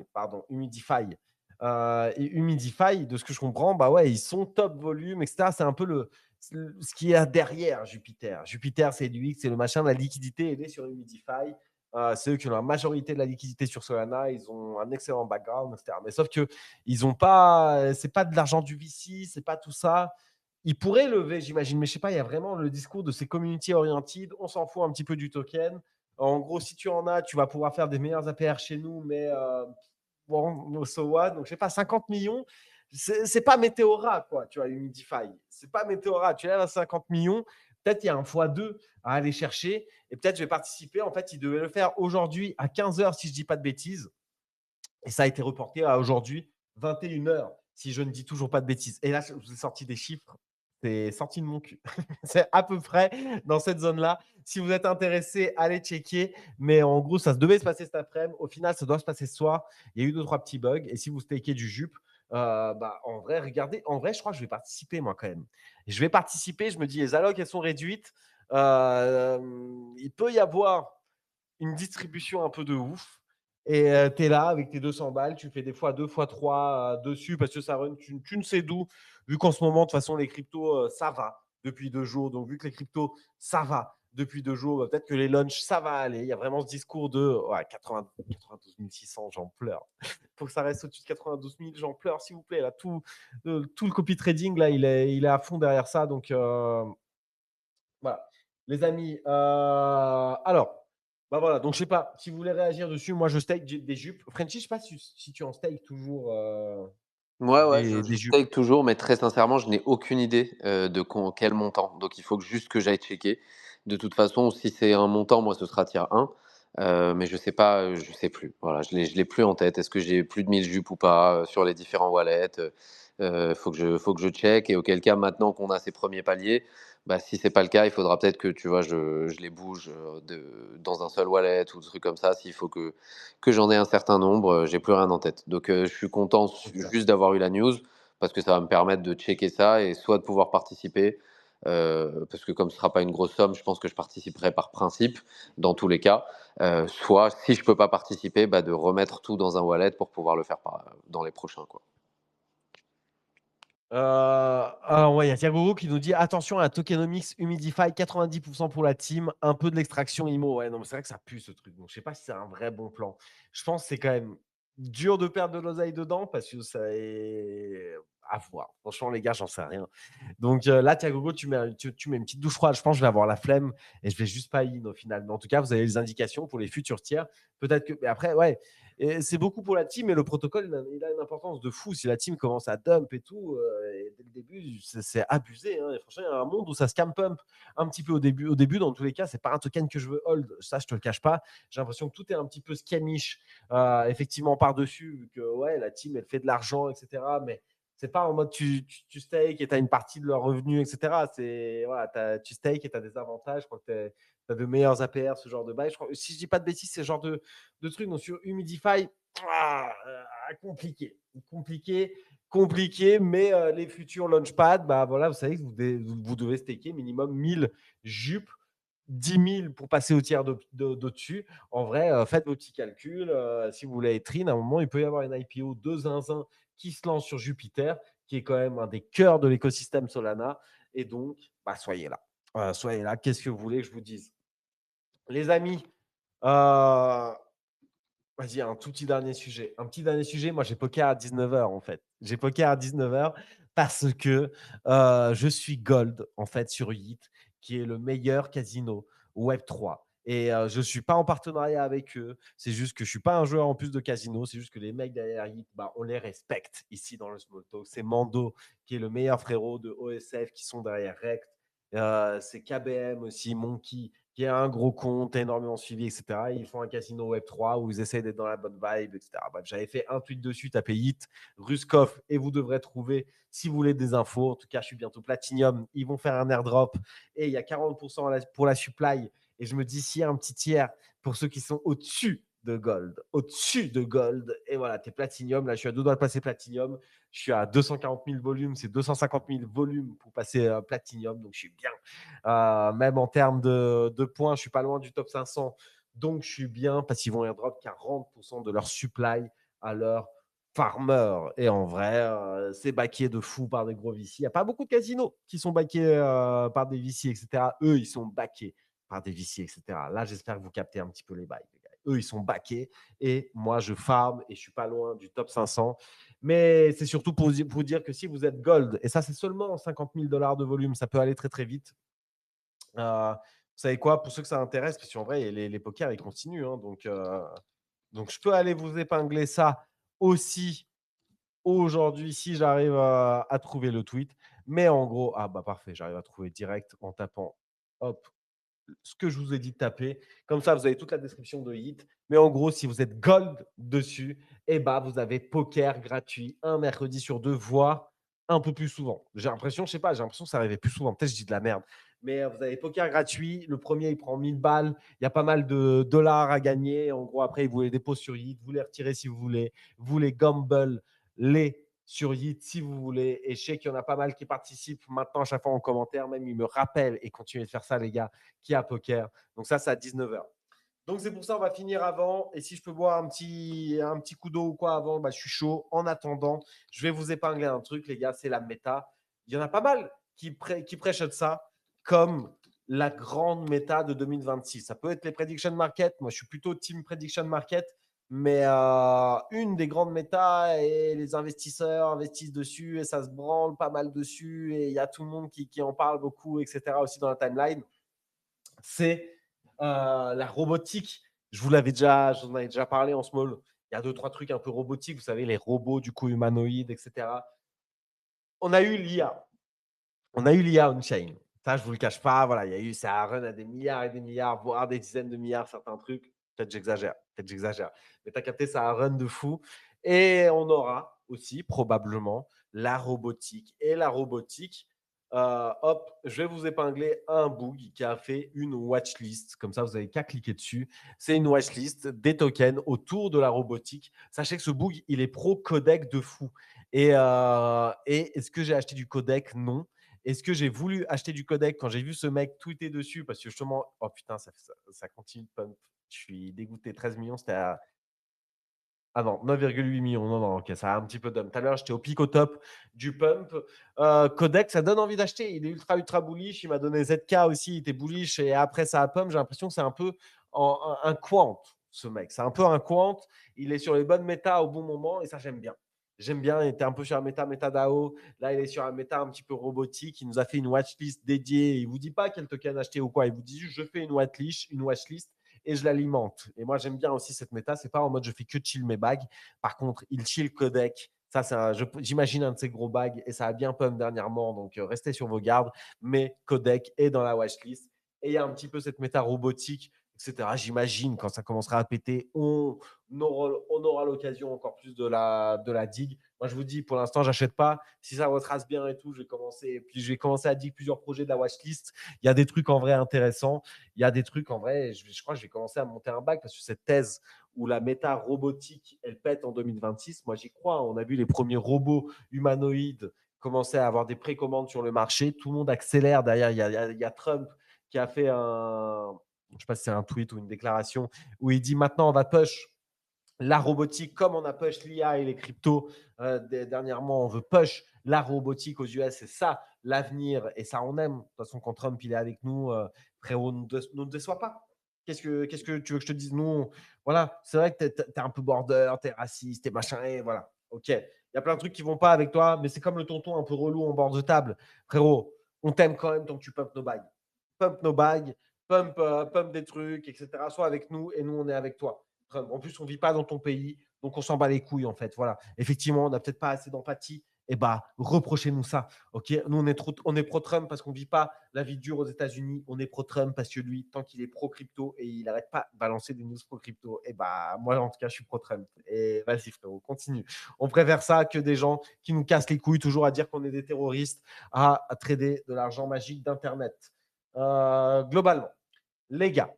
Et Humidify, de ce que je comprends, bah ouais, ils sont top volume, etc. C'est un peu ce qui est derrière Jupiter. Jupiter, c'est l'UX, c'est le machin, la liquidité, elle est sur Humidify. C'est eux qui ont la majorité de la liquidité sur Solana. Ils ont un excellent background, etc. Mais sauf que ils ont pas, c'est pas de l'argent du VC, c'est pas tout ça. Ils pourraient lever, j'imagine, mais je sais pas, il y a vraiment le discours de ces community oriented. On s'en fout un petit peu du token. En gros, si tu en as, tu vas pouvoir faire des meilleurs APR chez nous, mais bon, so what? Donc, je sais pas, 50 millions, c'est pas Météora, quoi, tu vois, Humidify. C'est pas Météora. Tu lèves à 50 millions, peut-être il y a un x2 à aller chercher, et peut-être je vais participer. En fait, ils devaient le faire aujourd'hui à 15h, si je dis pas de bêtises, et ça a été reporté à aujourd'hui, 21h, si je ne dis toujours pas de bêtises. Et là, je vous ai sorti des chiffres. C'est sorti de mon cul. C'est à peu près dans cette zone-là. Si vous êtes intéressé, allez checker. Mais en gros, ça se devait se passer cet après-midi. Au final, ça doit se passer ce soir. Il y a eu 2-3 petits bugs. Et si vous stakez du jupe, bah, en vrai, regardez. En vrai, je crois que je vais participer, moi, quand même. Je vais participer. Je me dis, les allocs, elles sont réduites. Il peut y avoir une distribution un peu de ouf. Et tu es là avec tes 200 balles, tu fais des fois 2 fois 3 dessus parce que ça run, tu ne sais d'où. Vu qu'en ce moment, de toute façon, les cryptos, ça va depuis 2 jours. Donc, vu que les cryptos, ça va depuis 2 jours, bah, peut-être que les launchs, ça va aller. Il y a vraiment ce discours de 92 600, j'en pleure. Il faut que ça reste au-dessus de 92 000, j'en pleure, s'il vous plaît. Là, tout le copy trading, là, il est à fond derrière ça. Donc, voilà. Les amis, alors, bah voilà, donc je sais pas, si vous voulez réagir dessus, moi je stake des jupes. Frenchy, je sais pas si tu en stake toujours Ouais, des je jupes. stake toujours, mais très sincèrement, je n'ai aucune idée quel montant. Donc, il faut juste que j'aille checker. De toute façon, si c'est un montant, moi, ce sera tier 1. Mais je sais pas, je sais plus. Voilà, je l'ai plus en tête. Est-ce que j'ai plus de 1000 jupes ou pas sur les différents wallets? Faut que je check. Et auquel cas, maintenant qu'on a ces premiers paliers, bah, si c'est pas le cas, il faudra peut-être que tu vois, je les bouge dans un seul wallet ou des trucs comme ça. S'il faut que j'en ai un certain nombre, j'ai plus rien en tête. Donc je suis content Ok. juste d'avoir eu la news parce que ça va me permettre de checker ça et soit de pouvoir participer, parce que comme ce sera pas une grosse somme, je pense que je participerai par principe dans tous les cas. Soit si je peux pas participer, bah, de remettre tout dans un wallet pour pouvoir le faire dans les prochains, quoi. Alors ouais, il y a Thiago qui nous dit attention à tokenomics Humidify, 90% pour la team, un peu de l'extraction IMO. Ouais, non, mais c'est vrai que ça pue ce truc. Donc je sais pas si c'est un vrai bon plan. Je pense que c'est quand même dur de perdre de l'oseille dedans parce que ça est à voir. Franchement, les gars, j'en sais rien. Donc là, Thiago, tu mets une petite douche froide. Je pense que je vais avoir la flemme et je vais juste pas in au final. Mais en tout cas, vous avez les indications pour les futurs tiers. Peut-être que. Mais après, ouais, et c'est beaucoup pour la team, mais le protocole, il a une importance de fou. Si la team commence à dump et tout, et dès le début, c'est abusé. Hein. Et franchement, il y a un monde où ça scam pump un petit peu au début. Au début, dans tous les cas, c'est pas un token que je veux hold. Ça, je te le cache pas. J'ai l'impression que tout est un petit peu scamish, effectivement, par-dessus, vu que ouais, la team, elle fait de l'argent, etc. Mais c'est pas en mode tu stake et tu as une partie de leur revenu, etc. C'est voilà, tu stake et tu as des avantages. Je crois que tu as de meilleurs APR, ce genre de bail. Si je dis pas de bêtises, c'est ce genre de truc. Donc sur Humidify, compliqué. compliqué, mais les futurs launchpads, bah voilà, vous savez que vous devez staker minimum 1000 jupes, 10 000 pour passer au tiers d'au-dessus. En vrai, faites vos petits calculs. Si vous voulez être in, à un moment, il peut y avoir une IPO de zinzin qui se lance sur Jupiter, qui est quand même un des cœurs de l'écosystème Solana. Et donc, bah, soyez là. Soyez là. Qu'est-ce que vous voulez que je vous dise? Les amis, vas-y, un tout petit dernier sujet. Un petit dernier sujet. Moi, j'ai poker à 19h en fait. J'ai poker à 19h parce que je suis gold en fait sur Yeet, qui est le meilleur casino Web3. Et je ne suis pas en partenariat avec eux. C'est juste que je ne suis pas un joueur en plus de casino. C'est juste que les mecs derrière Yeet, bah, on les respecte ici dans le Small Talk. C'est Mando qui est le meilleur frérot de OSF qui sont derrière Rect. C'est KBM aussi, Monkey qui a un gros compte, énormément suivi, etc. Et ils font un casino Web3 où ils essayent d'être dans la bonne vibe, etc. Bref, j'avais fait un tweet dessus, tapez Hit, Ruskov, et vous devrez trouver si vous voulez des infos. En tout cas, je suis bientôt Platinum. Ils vont faire un airdrop et il y a 40% pour la supply. Et je me dis, s'il y a un petit tiers pour ceux qui sont au-dessus de Gold, et voilà, tu es Platinum. Là, je suis à 2 doigts de passer Platinum. Je suis à 240 000 volumes, c'est 250 000 volumes pour passer Platinum, donc je suis bien. Même en termes de points, je ne suis pas loin du top 500, donc je suis bien parce qu'ils vont airdrop 40% de leur supply à leur farmer. Et en vrai, c'est backé de fou par des gros VC. Il n'y a pas beaucoup de casinos qui sont backés par des VC, etc. Eux, ils sont backés par des VC, etc. Là, j'espère que vous captez un petit peu les bails, les gars. Eux, ils sont backés et moi, je farm et je ne suis pas loin du top 500. Mais c'est surtout pour vous dire que si vous êtes gold, et ça, c'est seulement 50 000 $ de volume, ça peut aller très, très vite. Vous savez quoi, pour ceux que ça intéresse, parce qu'en vrai, les pokers, ils continuent. Hein, donc, je peux aller vous épingler ça aussi aujourd'hui si j'arrive à trouver le tweet. Mais en gros, ah bah parfait, j'arrive à trouver direct en tapant hop, ce que je vous ai dit de taper. Comme ça, vous avez toute la description de Hit. Mais en gros, si vous êtes gold dessus, eh bah, vous avez poker gratuit un mercredi sur 2, voire un peu plus souvent. J'ai l'impression, je sais pas, j'ai l'impression que ça arrivait plus souvent. Peut-être que je dis de la merde. Mais vous avez poker gratuit. Le premier, il prend 1000 balles. Il y a pas mal de dollars à gagner. En gros, après, vous les déposez sur Hit. Vous les retirez si vous voulez. Vous les gamble les sur Yeet si vous voulez. Et je sais qu'il y en a pas mal qui participent maintenant à chaque fois en commentaire. Même ils me rappellent et continuez de faire ça, les gars, qui a poker. Donc ça, c'est à 19h. Donc c'est pour ça, on va finir avant. Et si je peux boire un petit coup d'eau ou quoi avant, bah, je suis chaud. En attendant, je vais vous épingler un truc, les gars, c'est la méta. Il y en a pas mal qui prêchent de ça comme la grande méta de 2026. Ça peut être les prediction market. Moi, je suis plutôt team prediction market. Mais une des grandes méta et les investisseurs investissent dessus et ça se branle pas mal dessus et il y a tout le monde qui en parle beaucoup, etc. aussi dans la timeline. C'est la robotique. J'en avais déjà parlé en small. Il y a 2-3 trucs un peu robotiques, vous savez, les robots du coup humanoïdes, etc. On a eu l'IA. On a eu l'IA on-chain. Ça, je ne vous le cache pas. Voilà, il y a eu, ça run à des milliards et des milliards, voire des dizaines de milliards, certains trucs. Peut-être j'exagère. Mais tu as capté, ça a run de fou. Et on aura aussi, probablement, la robotique. Et la robotique, hop, je vais vous épingler un bug qui a fait une watchlist. Comme ça, vous n'avez qu'à cliquer dessus. C'est une watchlist des tokens autour de la robotique. Sachez que ce bug, il est pro-codec de fou. Et est-ce que j'ai acheté du codec? Non. Est-ce que j'ai voulu acheter du codec quand j'ai vu ce mec tweeter dessus? Parce que justement, oh putain, ça continue de pump. Je suis dégoûté. 13 millions, c'était à. Ah non, 9,8 millions. Non, non, ok, ça a un petit peu d'homme. Tout à l'heure, j'étais au pic au top du pump. Codec, ça donne envie d'acheter. Il est ultra, ultra bullish. Il m'a donné ZK aussi. Il était bullish. Et après, ça a pump. J'ai l'impression que c'est un peu un quant, ce mec. C'est un peu un quant. Il est sur les bonnes méta au bon moment. Et ça, j'aime bien. J'aime bien. Il était un peu sur un méta DAO. Là, il est sur un méta un petit peu robotique. Il nous a fait une watchlist dédiée. Il ne vous dit pas quel token acheter ou quoi. Il vous dit juste, je fais une watchlist et je l'alimente. Et moi, j'aime bien aussi cette méta. C'est pas en mode je fais que chill mes bags. Par contre, il chill codec. Ça, j'imagine un de ces gros bags et ça a bien pump dernièrement. Donc, restez sur vos gardes. Mais codec est dans la watchlist. Et il y a un petit peu cette méta robotique etc. J'imagine quand ça commencera à péter, on aura l'occasion encore plus de la digue. Moi, je vous dis, pour l'instant, j'achète pas. Si ça retrace bien et tout, je vais commencer à digue plusieurs projets de la watchlist. Il y a des trucs en vrai intéressants. Il y a des trucs en vrai. Je crois que je vais commencer à monter un bac parce que cette thèse où la méta robotique, elle pète en 2026, moi j'y crois. On a vu les premiers robots humanoïdes commencer à avoir des précommandes sur le marché. Tout le monde accélère. Derrière, il y a Trump qui a fait je ne sais pas si c'est un tweet ou une déclaration, où il dit maintenant on va push la robotique comme on a push l'IA et les cryptos. Dernièrement, on veut push la robotique aux US. C'est ça l'avenir et ça on aime. De toute façon, quand Trump il est avec nous, frérot, ne déçois pas. Qu'est-ce que tu veux que je te dise? Nous, voilà, c'est vrai que tu es un peu border, tu es raciste, tu es machin, et voilà. Ok, il y a plein de trucs qui vont pas avec toi, mais c'est comme le tonton un peu relou en bord de table. Frérot, on t'aime quand même tant que tu pumpes nos bagues. Pump nos bagues, pump des trucs, etc. Sois avec nous et nous, on est avec toi. En plus, on ne vit pas dans ton pays, donc on s'en bat les couilles, en fait. Voilà. Effectivement, on n'a peut-être pas assez d'empathie. Eh bah, reprochez-nous ça. Ok. Nous, on est pro-Trump parce qu'on ne vit pas la vie dure aux États-Unis. On est pro-Trump parce que lui, tant qu'il est pro-crypto et il n'arrête pas de balancer des news pro-crypto, eh bah, moi, en tout cas, je suis pro-Trump. Et vas-y, frérot, continue. On préfère ça que des gens qui nous cassent les couilles toujours à dire qu'on est des terroristes, à trader de l'argent magique d'Internet. Globalement, les gars,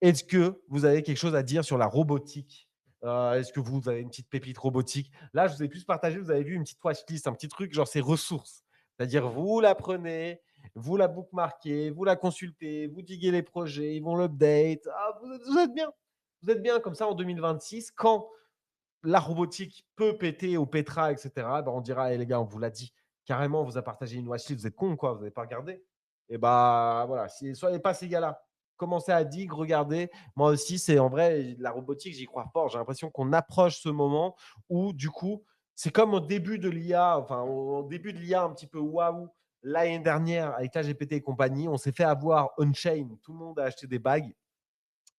est-ce que vous avez quelque chose à dire sur la robotique? Est-ce que vous avez une petite pépite robotique? Là, je vous ai plus partagé, vous avez vu une petite watchlist, un petit truc, genre c'est ressources. C'est-à-dire, vous la prenez, vous la bookmarquez, vous la consultez, vous diguez les projets, ils vont l'update. Ah, vous êtes bien. Vous êtes bien comme ça en 2026. Quand la robotique peut péter au Petra, etc., ben on dira, hey, les gars, on vous l'a dit. Carrément, on vous a partagé une watchlist, vous êtes con quoi, vous n'avez pas regardé. Et bah voilà, soyez pas ces gars-là. Commencez à dig, regardez. Moi aussi, c'est en vrai, la robotique, j'y crois fort. J'ai l'impression qu'on approche ce moment où, du coup, c'est comme au début de l'IA, enfin, au début de l'IA un petit peu waouh, l'année dernière, avec la GPT et compagnie, on s'est fait avoir on-chain. Tout le monde a acheté des bagues.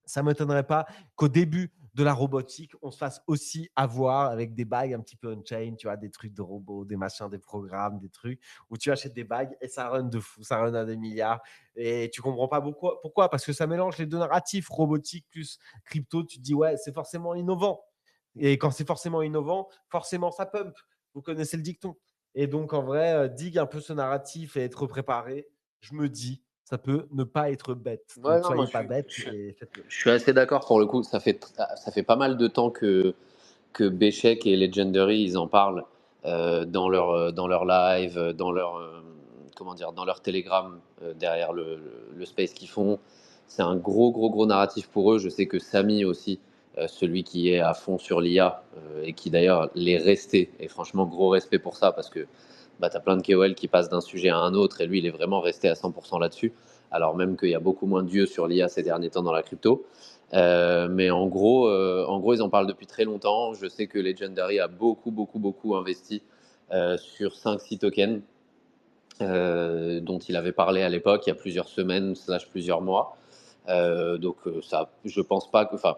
Ça ne m'étonnerait pas qu'au début de la robotique, on se fasse aussi avoir avec des bagues un petit peu on-chain, tu vois, des trucs de robots, des machins, des programmes, des trucs où tu achètes des bagues et ça run de fou, ça run à des milliards et tu comprends pas pourquoi, parce que ça mélange les deux narratifs, robotique plus crypto, tu te dis ouais, c'est forcément innovant. Et quand c'est forcément innovant, forcément ça pump. Vous connaissez le dicton. Et donc en vrai, digue un peu ce narratif et être préparé, je me dis ça peut ne pas être bête. Ouais, Donc, non, moi soyez pas bêtes je suis, et faites-le. je suis assez d'accord pour le coup. Ça fait pas mal de temps que Béchec et Legendary, ils en parlent dans leur live, comment dire, dans leur Telegram, derrière le space qu'ils font. C'est un gros, gros, gros narratif pour eux. Je sais que Samy aussi, celui qui est à fond sur l'IA et qui d'ailleurs l'est resté. Et franchement, gros respect pour ça parce que bah, tu as plein de KOL qui passent d'un sujet à un autre et lui, il est vraiment resté à 100% là-dessus. Alors même qu'il y a beaucoup moins d'yeux sur l'IA ces derniers temps dans la crypto. Mais en gros, ils en parlent depuis très longtemps. Je sais que Legendary a beaucoup, beaucoup, beaucoup investi sur 5-6 tokens dont il avait parlé à l'époque, il y a plusieurs semaines, plusieurs mois. Donc ça, je pense pas que, enfin,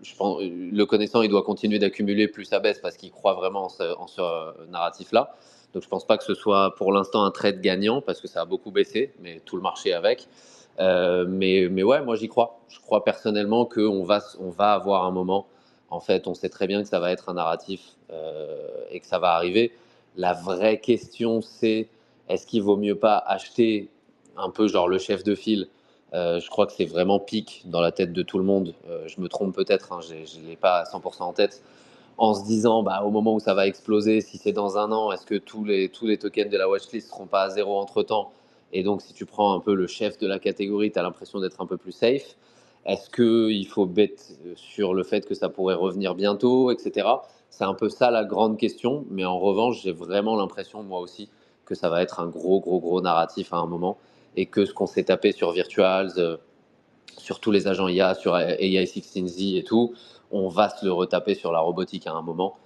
je pense, le connaissant, il doit continuer d'accumuler plus ça baisse parce qu'il croit vraiment en ce narratif-là. Donc je pense pas que ce soit pour l'instant un trade gagnant parce que ça a beaucoup baissé, mais tout le marché avec. Mais ouais, moi j'y crois. Je crois personnellement qu'on va avoir un moment. En fait, on sait très bien que ça va être un narratif et que ça va arriver. La vraie question, c'est est-ce qu'il vaut mieux pas acheter un peu genre le chef de file. Je crois que c'est vraiment pic dans la tête de tout le monde. Je me trompe peut-être, hein, je ne l'ai pas à 100% en tête. En se disant, bah, au moment où ça va exploser, si c'est dans un an, est-ce que tous les tokens de la watchlist ne seront pas à zéro entre-temps? Et donc, si tu prends un peu le chef de la catégorie, tu as l'impression d'être un peu plus safe. Est-ce qu'il faut bet sur le fait que ça pourrait revenir bientôt, etc. C'est un peu ça la grande question. Mais en revanche, j'ai vraiment l'impression, moi aussi, que ça va être un gros, gros, gros narratif à un moment. Et que ce qu'on s'est tapé sur Virtuals, sur tous les agents IA, sur AI16Z et tout, on va se le retaper sur la robotique à un moment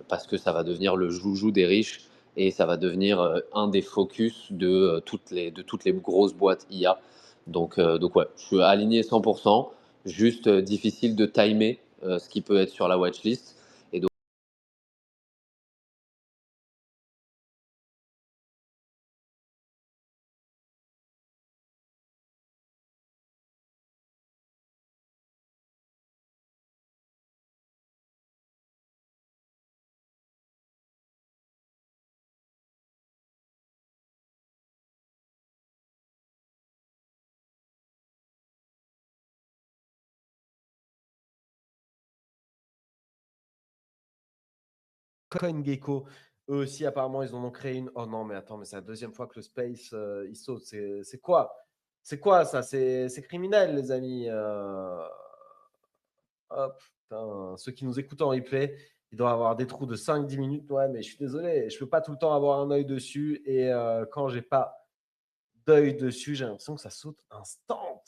parce que ça va devenir le joujou des riches et ça va devenir un des focus de toutes les grosses boîtes IA. Donc ouais, je suis aligné 100%, juste difficile de timer ce qui peut être sur la watchlist. CoinGecko. Eux aussi, apparemment, ils en ont créé une. Oh non, mais attends, mais c'est la deuxième fois que le Space, il saute. C'est quoi? C'est quoi ça? C'est criminel, les amis. Hop, putain, ceux qui nous écoutent en replay, ils doivent avoir des trous de 5-10 minutes. Ouais, mais je suis désolé, je peux pas tout le temps avoir un œil dessus. Et quand j'ai pas d'œil dessus, j'ai l'impression que ça saute instant.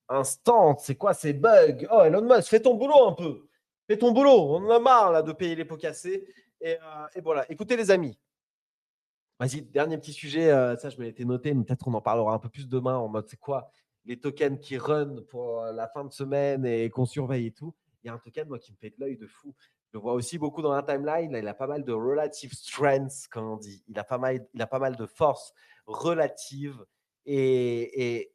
Instant, c'est quoi ces bugs? Oh, Elon Musk, fais ton boulot un peu. Fais ton boulot. On en a marre là de payer les pots cassés. Et voilà. Écoutez, les amis. Vas-y, dernier petit sujet. Ça, je me l'étais noté, mais peut-être on en parlera un peu plus demain en mode c'est quoi les tokens qui run pour la fin de semaine et qu'on surveille et tout. Il y a un token, moi, qui me fait de l'œil de fou. Je le vois aussi beaucoup dans la timeline. Là, il a pas mal de relative strength, comme on dit. Il a pas mal de force relative. Et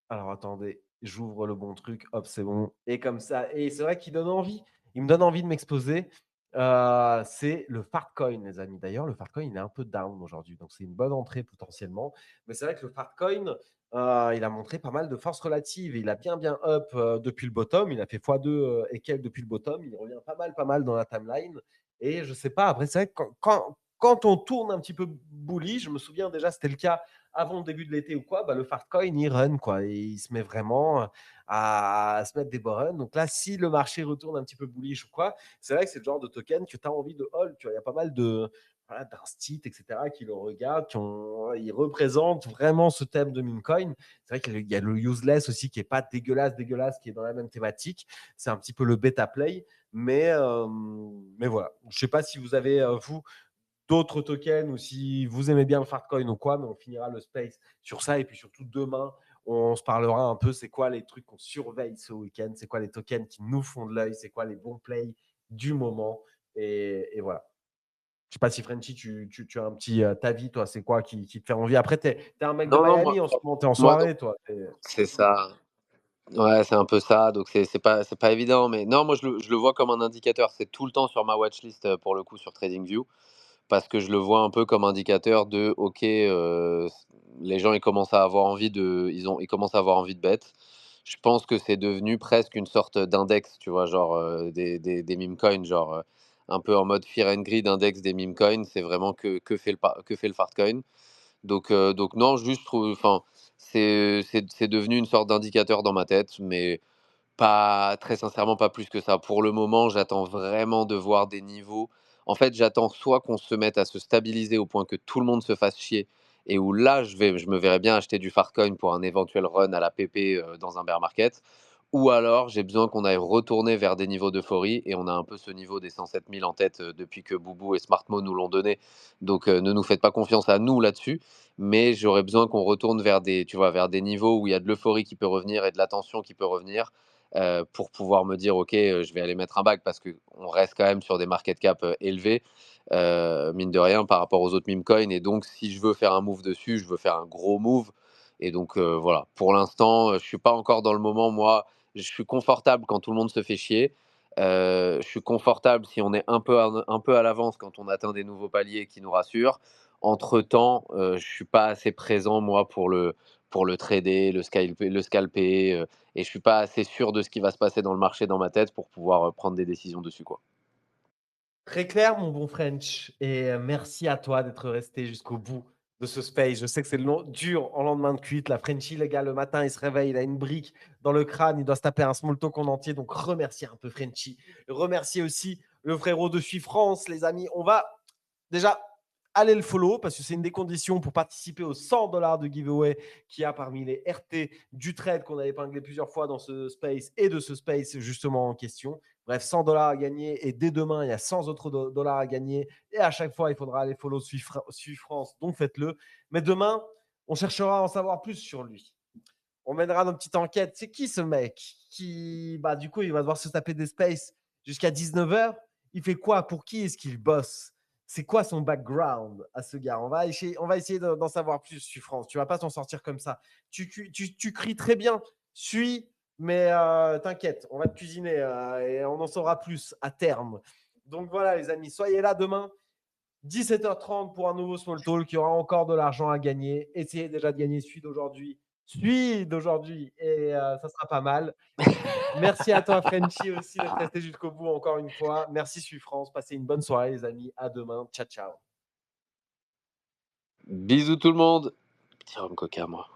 alors, attendez, j'ouvre le bon truc. Hop, c'est bon. Et comme ça. Et c'est vrai qu'il donne envie. Il me donne envie de m'exposer. C'est le Fartcoin, les amis. D'ailleurs, le Fartcoin, il est un peu down aujourd'hui. Donc, c'est une bonne entrée potentiellement. Mais c'est vrai que le Fartcoin, il a montré pas mal de force relative. Et il a bien up depuis le bottom. Il a fait x2 et quelques depuis le bottom. Il revient pas mal dans la timeline. Et je sais pas, après, c'est vrai que quand on tourne un petit peu bullish, je me souviens déjà, c'était le cas avant le début de l'été ou quoi, bah, le Fartcoin, il run, quoi. Et il se met vraiment à se mettre des beaux runs. Donc là, si le marché retourne un petit peu bullish ou quoi, c'est vrai que c'est le genre de token que tu as envie de hold. Tu vois, il y a pas mal de voilà, d'instits, etc., qui le regardent, ils représentent vraiment ce thème de meme coin. C'est vrai qu'il y a le useless aussi qui est pas dégueulasse, qui est dans la même thématique. C'est un petit peu le bêta play. Mais voilà. Je sais pas si vous avez, vous, d'autres tokens ou si vous aimez bien le Fartcoin ou quoi, mais on finira le space sur ça. Et puis surtout, demain, on se parlera un peu c'est quoi les trucs qu'on surveille ce week-end, c'est quoi les tokens qui nous font de l'œil, c'est quoi les bons plays du moment. Et voilà. Je sais pas si Frenchy, tu as un petit avis, toi, c'est quoi qui te fait envie. Après, tu es un mec de Non, non, Miami en ce moment, tu es en moi, non, soirée, toi. c'est ça. Ouais, c'est un peu ça. Donc, c'est pas évident. Mais non, moi, je le vois comme un indicateur. C'est tout le temps sur ma watchlist pour le coup sur TradingView. Parce que je le vois un peu comme indicateur de, OK, les gens, ils commencent à avoir envie de bet. Je pense que c'est devenu presque une sorte d'index, tu vois, genre des meme coins, genre un peu en mode Fear and Greed, index des meme coins. C'est vraiment que fait le Fartcoin. Donc non, juste, enfin, c'est devenu une sorte d'indicateur dans ma tête, mais pas très sincèrement, pas plus que ça. Pour le moment, j'attends vraiment de voir des niveaux. En fait, j'attends soit qu'on se mette à se stabiliser au point que tout le monde se fasse chier et où là, je me verrais bien acheter du Farcoin pour un éventuel run à la PP dans un bear market. Ou alors, j'ai besoin qu'on aille retourner vers des niveaux d'euphorie et on a un peu ce niveau des 107 000 en tête depuis que Boubou et Smartmo nous l'ont donné. Donc, ne nous faites pas confiance à nous là-dessus. Mais j'aurais besoin qu'on retourne vers tu vois, vers des niveaux où il y a de l'euphorie qui peut revenir et de l'attention qui peut revenir pour pouvoir me dire, OK, je vais aller mettre un bac parce qu'on reste quand même sur des market cap élevés, mine de rien, par rapport aux autres meme coins. Et donc, si je veux faire un move dessus, je veux faire un gros move. Et donc, voilà, pour l'instant, je ne suis pas encore dans le moment. Moi, je suis confortable quand tout le monde se fait chier. Je suis confortable si on est un peu à l'avance quand on atteint des nouveaux paliers qui nous rassurent. Entre-temps, je ne suis pas assez présent, moi, pour le trader, le scalper. Et je suis pas assez sûr de ce qui va se passer dans le marché dans ma tête pour pouvoir prendre des décisions dessus, quoi. Très clair, mon bon French. Et merci à toi d'être resté jusqu'au bout de ce space. Je sais que c'est dur en lendemain de cuite. La Frenchie, les gars, le matin, il se réveille, il a une brique dans le crâne, il doit se taper un small talk en entier. Donc, remerciez un peu Frenchie. Remerciez aussi le frérot de Suis France, les amis. On va déjà aller le follow parce que c'est une des conditions pour participer aux 100 $ de giveaway qu'il y a parmi les RT du trade qu'on a épinglé plusieurs fois dans ce space et de ce space justement en question. Bref, 100 $ à gagner et dès demain, il y a 100 autres dollars à gagner. Et à chaque fois, il faudra aller follow Suis France, donc faites-le. Mais demain, on cherchera à en savoir plus sur lui. On mènera notre petite enquête. C'est qui ce mec qui, du coup, il va devoir se taper des spaces jusqu'à 19h. Il fait quoi? Pour qui est-ce qu'il bosse? C'est quoi son background à ce gars? On va essayer d'en savoir plus sur France. Tu vas pas t'en sortir comme ça. Tu cries très bien. Suis, mais t'inquiète, on va te cuisiner et on en saura plus à terme. Donc voilà, les amis, soyez là demain. 17h30 pour un nouveau small talk. Il y aura encore de l'argent à gagner. Essayez déjà de gagner celui d'aujourd'hui Sui d'aujourd'hui et ça sera pas mal. Merci à toi Frenchy aussi d'être resté jusqu'au bout encore une fois. Merci Sui France, passez une bonne soirée les amis. À demain. Ciao, ciao. Bisous tout le monde. Petit rhum coca, moi.